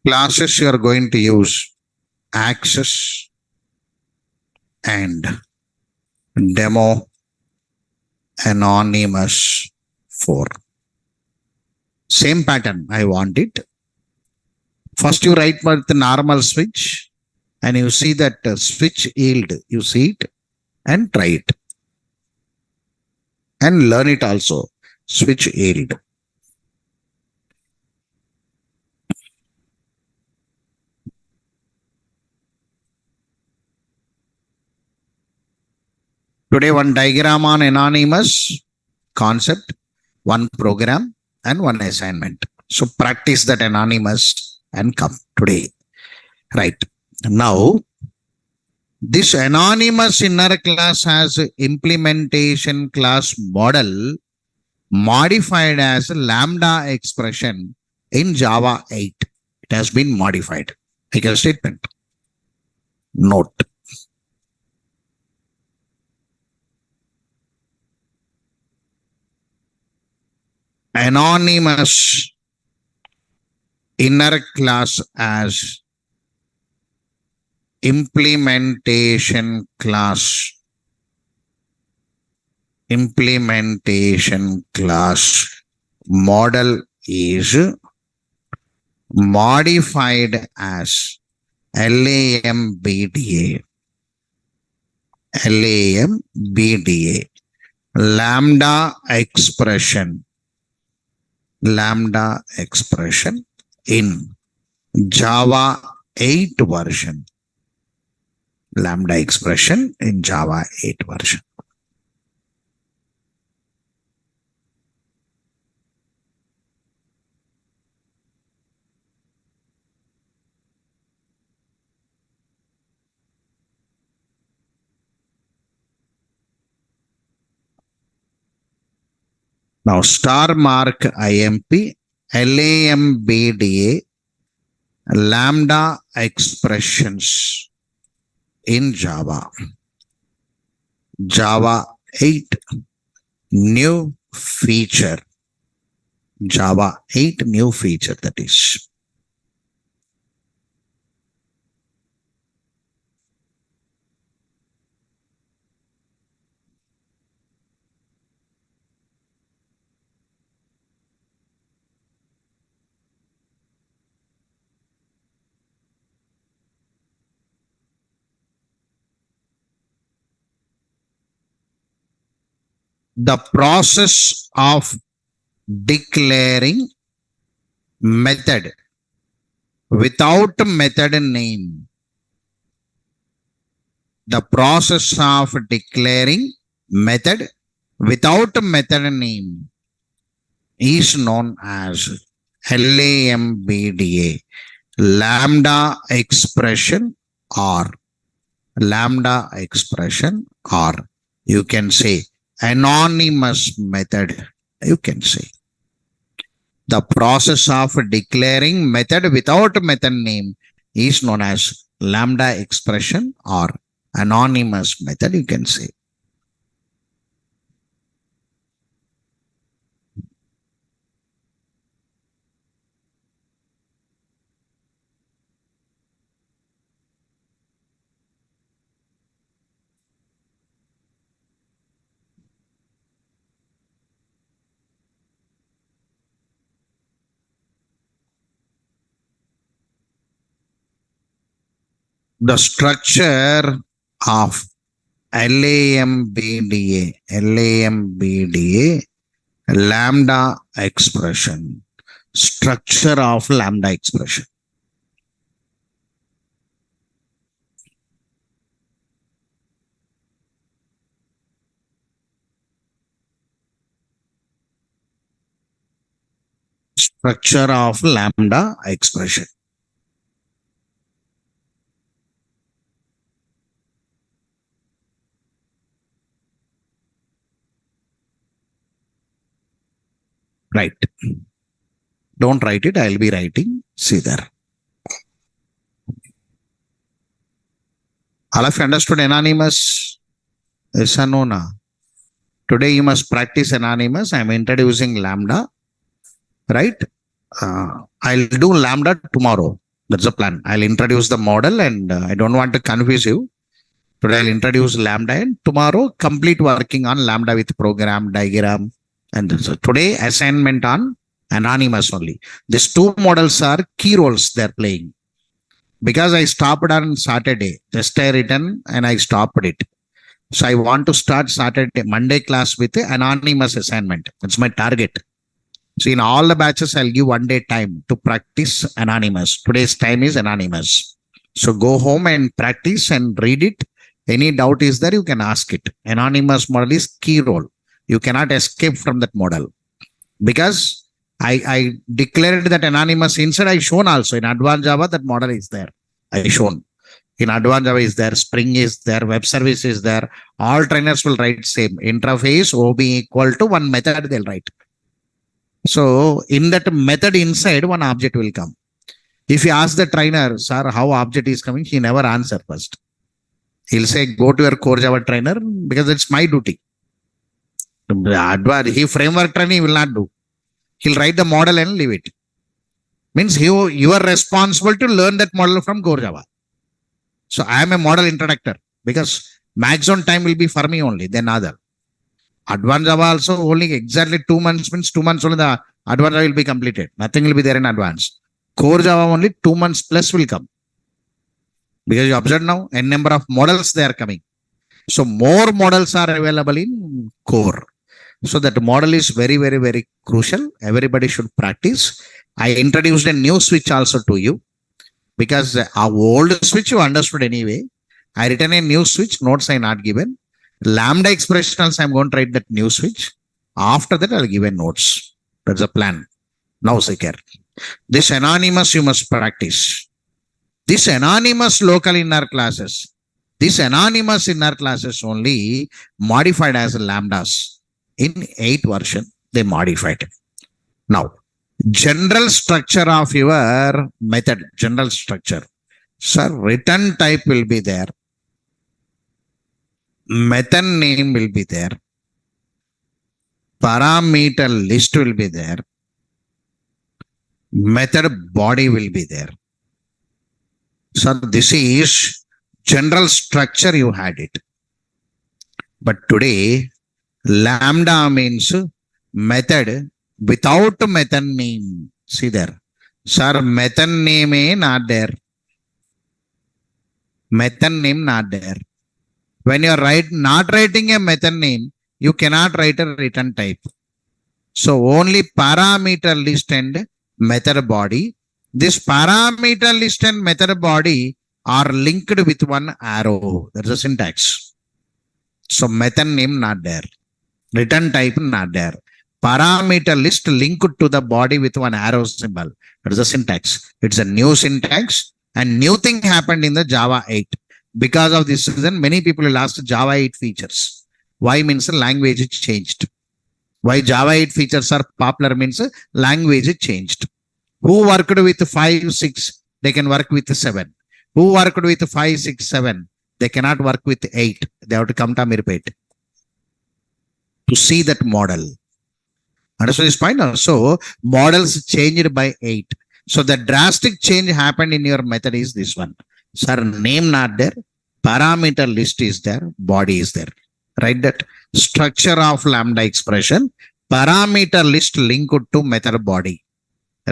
Classes you are going to use access and demo anonymous 4. Same pattern I want it. First you write for the normal switch and you see that switch yield, you see it and try it and learn it also. Switch yield. Today one diagram on anonymous concept, one program and one assignment. So practice that anonymous and come today. Right. Now, this anonymous inner class has implementation class model modified as lambda expression in Java 8. It has been modified. Take a statement. Note. Anonymous inner class as implementation class model is modified as LAMBDA lambda expression in Java 8 version. Lambda expression in Java 8 version. Now star mark IMP LAMBDA lambda expressions in Java 8 new feature Java 8 new feature, that is. The process of declaring method without method name. The process of declaring method without method name is known as LAMBDA, lambda expression, or lambda expression, or you can say anonymous method, you can say. The process of declaring method without method name is known as lambda expression or anonymous method, you can say. The structure of LAMBDA, lambda expression, structure of lambda expression. Structure of lambda expression. Right. Don't write it. I'll be writing. See there. All of you understood anonymous? Yes or no? Na? Today you must practice anonymous. I'm introducing lambda. Right? I'll do lambda tomorrow. That's the plan. I'll introduce the model and I don't want to confuse you. Today I'll introduce lambda and tomorrow complete working on lambda with program, diagram. And so today assignment on anonymous only. These two models are key roles they're playing. Because I stopped on Saturday, just I written and I stopped it. So I want to start Saturday, Monday class with anonymous assignment. That's my target. So in all the batches, I'll give 1 day time to practice anonymous. Today's time is anonymous. So go home and practice and read it. Any doubt is there, you can ask it. Anonymous model is key role. You cannot escape from that model. Because I declared that anonymous inside, I shown also in advanced Java, that model is there. I shown. In advanced Java is there, Spring is there, web service is there. All trainers will write same. Interface OB equal to one method, they'll write. So in that method inside, one object will come. If you ask the trainer, sir, how object is coming, he never answer first. He'll say, go to your core Java trainer because it's my duty. He framework training he will not do. He'll write the model and leave it. Means you are responsible to learn that model from core Java. So I am a model introductor because maximum time will be for me only, then other. Advanced Java also only exactly 2 months, means 2 months only the advanced Java will be completed. Nothing will be there in advance. Core Java only 2 months plus will come. Because you observe now, n number of models they are coming. So more models are available in core. So that model is very, very, very crucial. Everybody should practice. I introduced a new switch also to you because our old switch you understood anyway. I written a new switch, notes are not given. Lambda expressionals, I'm going to write that new switch. After that, I'll give a notes. That's the plan. Now, secure. This anonymous you must practice. This anonymous local inner classes. This anonymous inner classes only modified as lambdas. In 8 version, they modified. Now, general structure of your method, general structure. Sir, return type will be there. Method name will be there. Parameter list will be there. method body will be there. So this is general structure, you had it. But today, lambda means method without method name. See there. Sir, method name not there. Method name not there. When you are not writing a method name, you cannot write a return type. So only parameter list and method body. This parameter list and method body are linked with one arrow. That's the syntax. So method name not there. Return type not there. Parameter list linked to the body with one arrow symbol. That is the syntax. It's a new syntax and new thing happened in the Java 8. Because of this reason, many people will ask Java 8 features. Why means the language is changed. Why Java 8 features are popular means language is changed. Who worked with 5, 6, they can work with 7. Who worked with 5, 6, 7, they cannot work with 8. They have to come to Amirpet to see that model. Understand this point? So models changed by 8. So the drastic change happened in your method is this one. Sir, name not there, parameter list is there, body is there. Write that structure of lambda expression, parameter list linked to method body.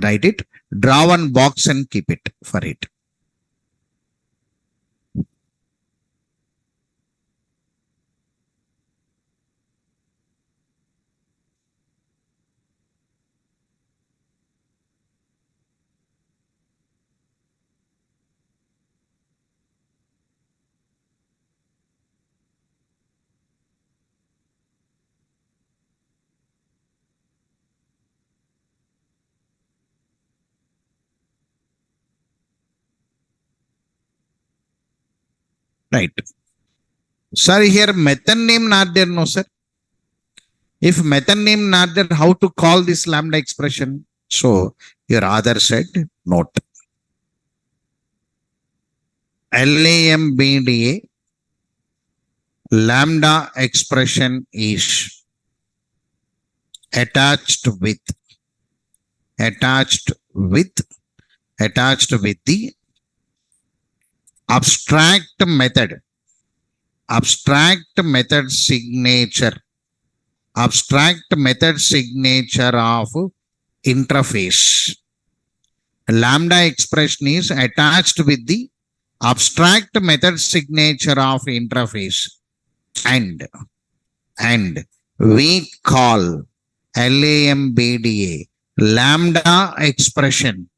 Write it, draw one box and keep it for it. Right. Sir, here method name not there, no sir. If method name not there, how to call this lambda expression? So your author said note. LAMBDA lambda expression is attached with the abstract method signature of interface. Lambda expression is attached with the abstract method signature of interface, and we call LAMBDA lambda expression,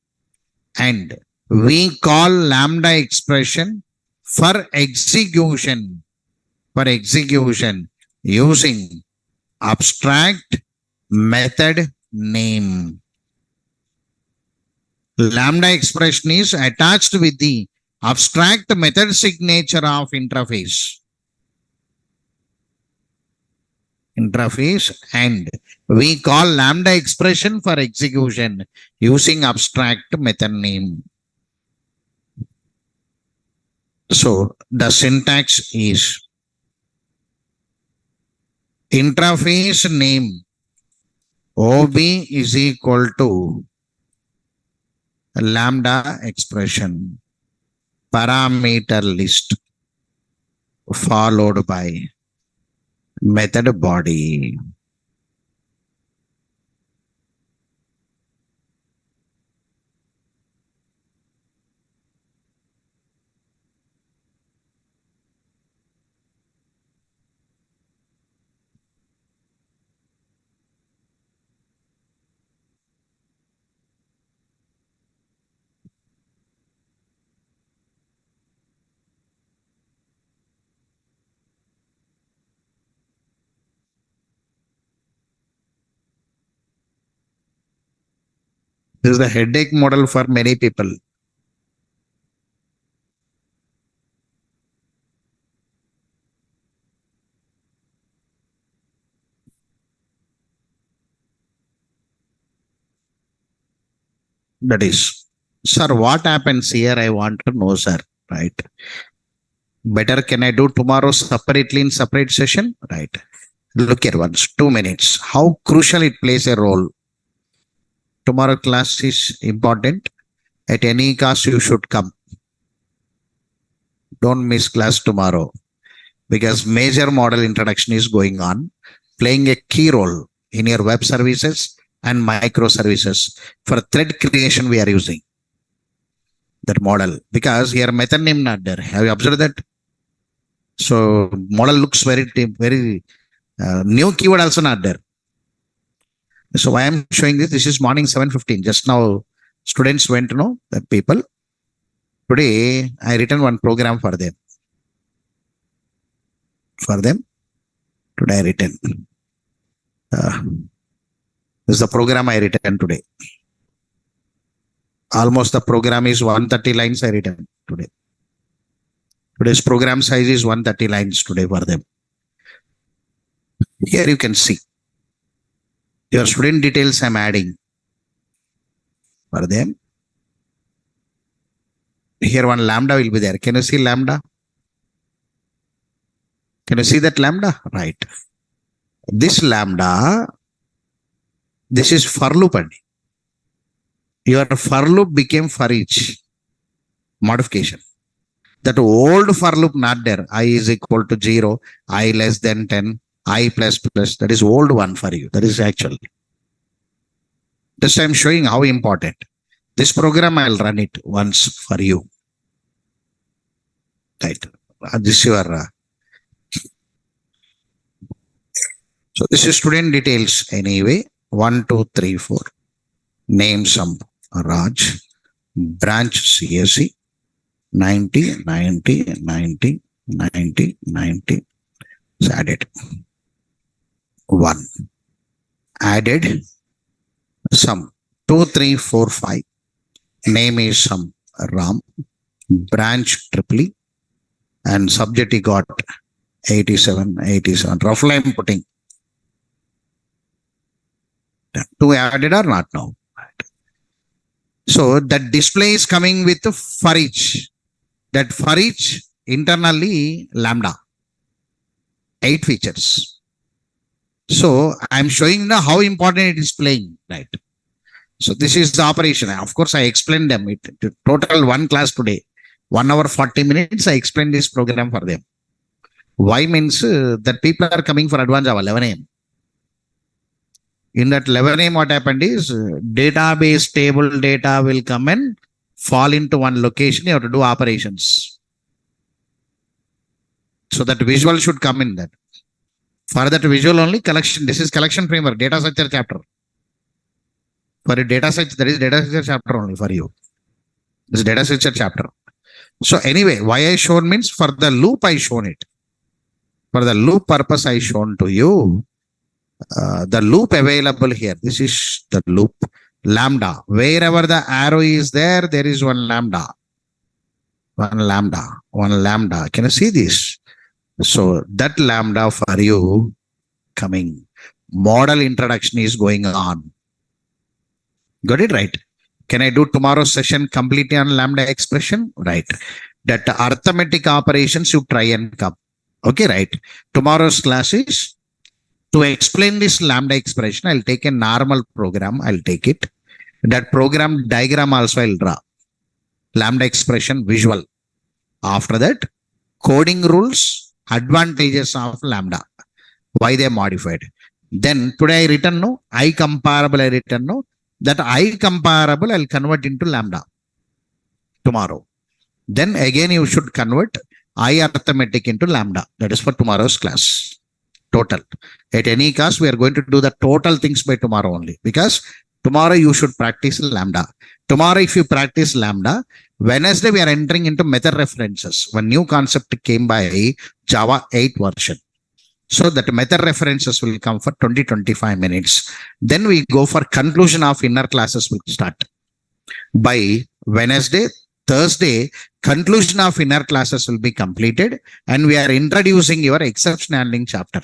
and we call lambda expression for execution using abstract method name. Lambda expression is attached with the abstract method signature of interface, and we call lambda expression for execution using abstract method name. So the syntax is interface name OB is equal to lambda expression parameter list followed by method body. This is the headache model for many people. That is, sir, what happens here? I want to know, sir. Right. Better can I do tomorrow separately in separate session? Right. Look here once, 2 minutes. How crucial it plays a role. tomorrow class is important. At any cost, you should come. Don't miss class tomorrow because major model introduction is going on, playing a key role in your web services and microservices. For thread creation, we are using that model because here method name not there. Have you observed that? So model looks very new keyword also not there. So why I'm showing this? This is morning 7:15. Just now, students went to know the people. Today, I written one program for them. Today I written. This is the program I written today. Almost the program is 130 lines I written today. Today's program size is 130 lines today for them. Here you can see. Your student details I'm adding for them. Here one lambda will be there. Can you see lambda? Can you see that lambda? Right. This lambda, this is for loop. Your for loop became for each modification. That old for loop not there. I is equal to 0, I less than 10, I plus plus. That is old one for you. That is actual. Just I'm showing how important. This program I'll run it once for you. Right. This is your. So this is student details anyway. 1, 2, 3, 4. Name some Raj. Branch CSE. 90, 90, 90, 90, 90. So added 1. Added some 2, 3, 4, 5. Name is some Ram. Branch triply. And subject he got 87, 87. Roughly I'm putting. 2 added or not now? So that display is coming with for each. That for each internally lambda. 8 features. So I'm showing now how important it is playing, right? So this is the operation. Of course, I explained them. It total one class today. 1 hour 40 minutes. I explained this program for them. Why means that people are coming for advanced Java 11 AM. In that 11 AM, what happened is database table data will come and fall into one location. You have to do operations. So that visual should come in that. For that visual only collection. This is collection framework, data structure chapter. For a data structure, there is data structure chapter only for you. This data structure chapter. So anyway, why I shown means for the loop I shown it. For the loop purpose I shown to you. The loop available here. This is the loop lambda. Wherever the arrow is there, there is one lambda. One lambda. Can you see this? So that lambda for you coming. Model introduction is going on. Got it right? Can I do tomorrow's session completely on lambda expression? Right. That arithmetic operations you try and come. Okay, right. Tomorrow's class is to explain this lambda expression. I'll take a normal program. I'll take it. That program diagram also I'll draw. Lambda expression visual. After that, coding rules, advantages of lambda. Why they modified. Then today I written no, I comparable I written no. That I comparable I'll convert into lambda tomorrow. Then again you should convert I arithmetic into lambda. That is for tomorrow's class. Total. At any cost, we are going to do the total things by tomorrow only. Because tomorrow you should practice lambda. Tomorrow if you practice lambda, Wednesday we are entering into method references. One new concept came by Java 8 version. So that method references will come for 20-25 minutes. Then we go for conclusion of inner classes will start. By Wednesday, Thursday, conclusion of inner classes will be completed. And we are introducing your exception handling chapter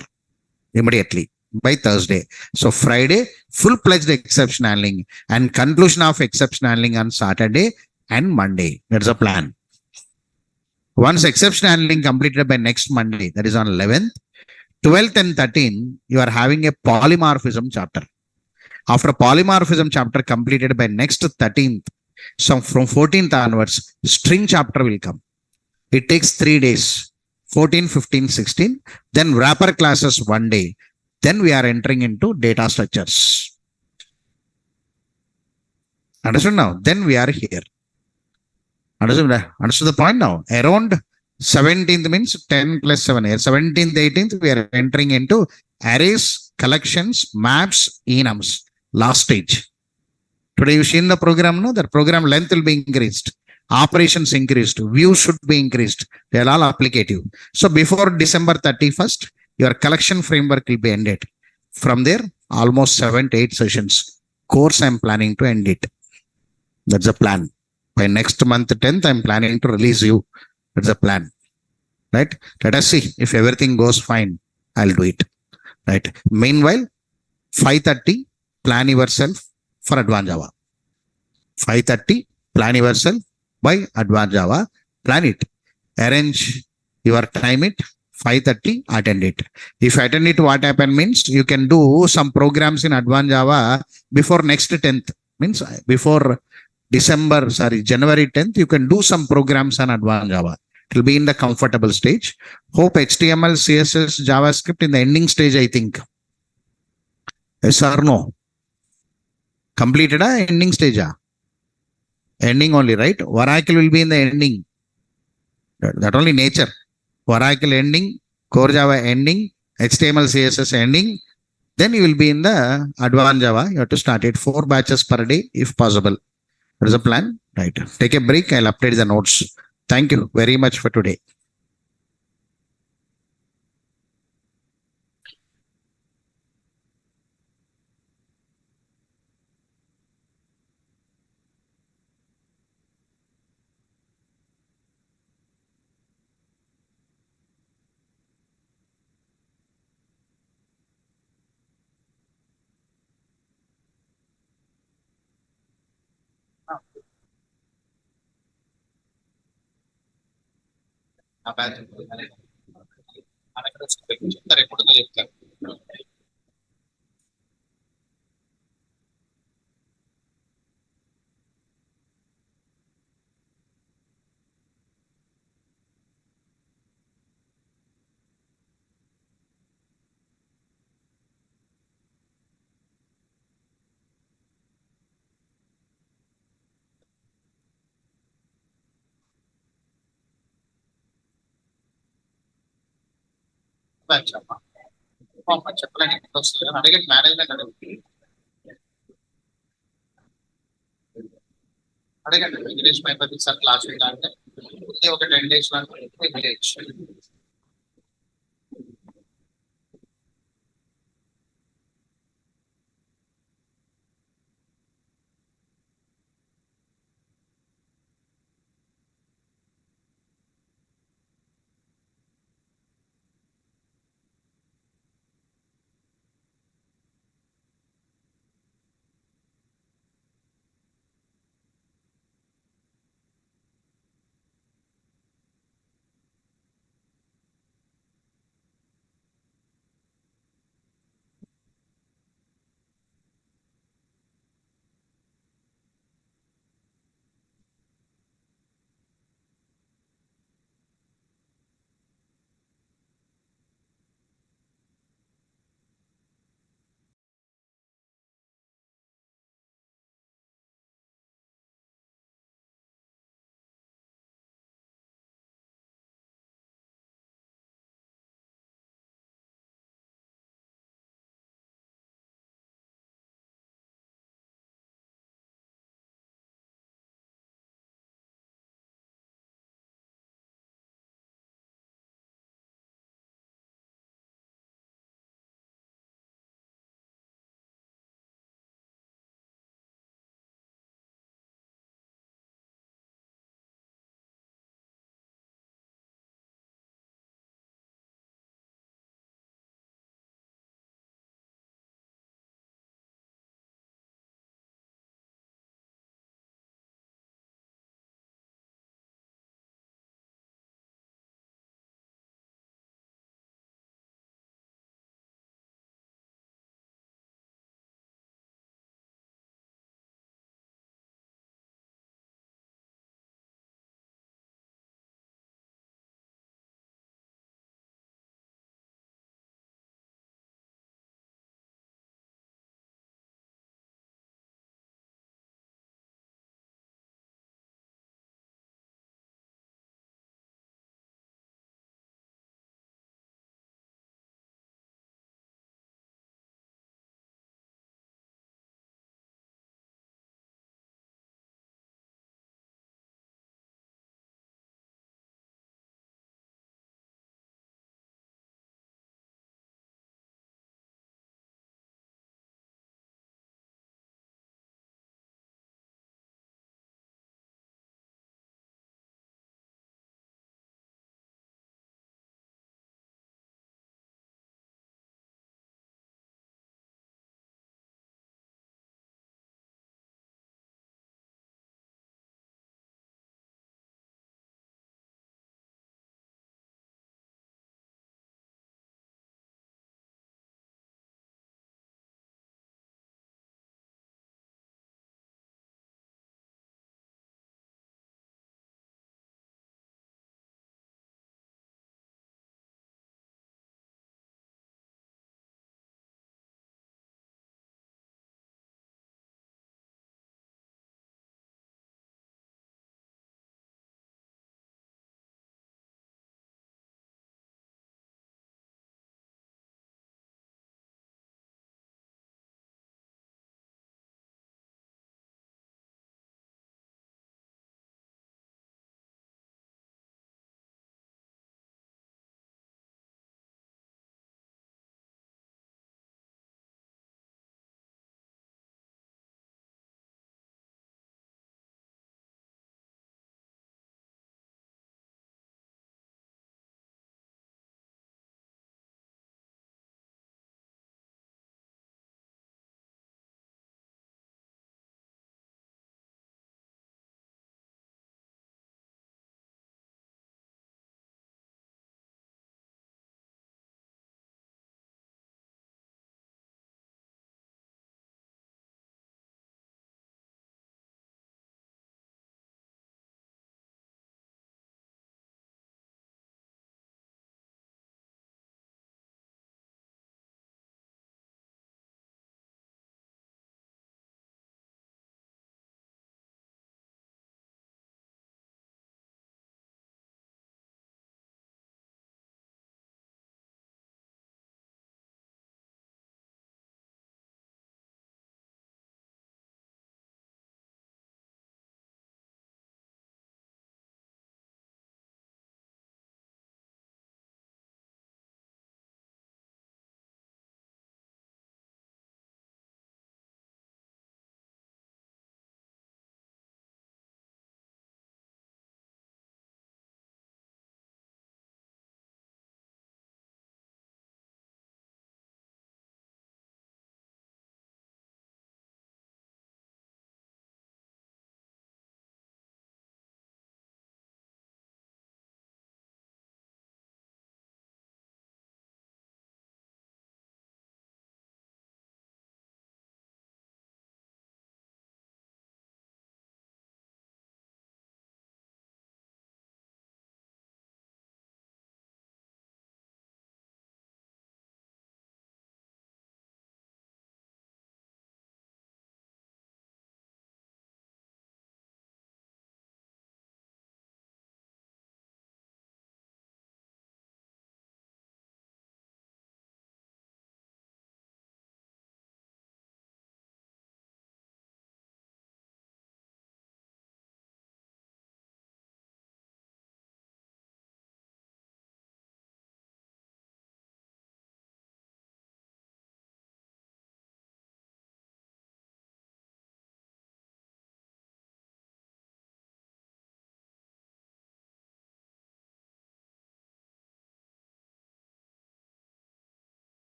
immediately by Thursday. So Friday, full-fledged exception handling and conclusion of exception handling on Saturday and Monday. That's a plan. Once exception handling completed by next Monday, that is on 11th, 12th and 13th, you are having a polymorphism chapter. After polymorphism chapter completed by next 13th, so from 14th onwards, string chapter will come. It takes 3 days, 14, 15, 16. Then wrapper classes 1 day. Then we are entering into data structures. Understood now? Then we are here. Understood the point now? Around 17th means 10 plus 7 here. 17th, 18th, we are entering into arrays, collections, maps, enums. Last stage. Today you seen the program, no? The program length will be increased. Operations increased. Views should be increased. They are all applicative. So before December 31st, your collection framework will be ended. From there, almost 7 to 8 sessions. Course I'm planning to end it. That's the plan. By next month 10th, I'm planning to release you. That's the plan. Right? Let us see if everything goes fine. I'll do it. Right? Meanwhile, 5:30, plan yourself for Advanced Java. 5:30, plan yourself by Advanced Java. Plan it. Arrange your time it. 5:30, attend it. If attend it, what happen means you can do some programs in Advanced Java before next 10th. Means before January 10th, you can do some programs on Advanced Java. It will be in the comfortable stage. Hope HTML, CSS, JavaScript in the ending stage, I think. Yes or no? Completed ending stage. Ending only, right? Oracle will be in the ending. That only nature. Oracle ending, Core Java ending, HTML, CSS ending. Then you will be in the Advanced Java. You have to start it 4 batches per day if possible. That is a plan. Right. Take a break. I'll update the notes. Thank you very much for today. అడగండి English Maipathi sir class వింటే ఒక 10 days వరకు village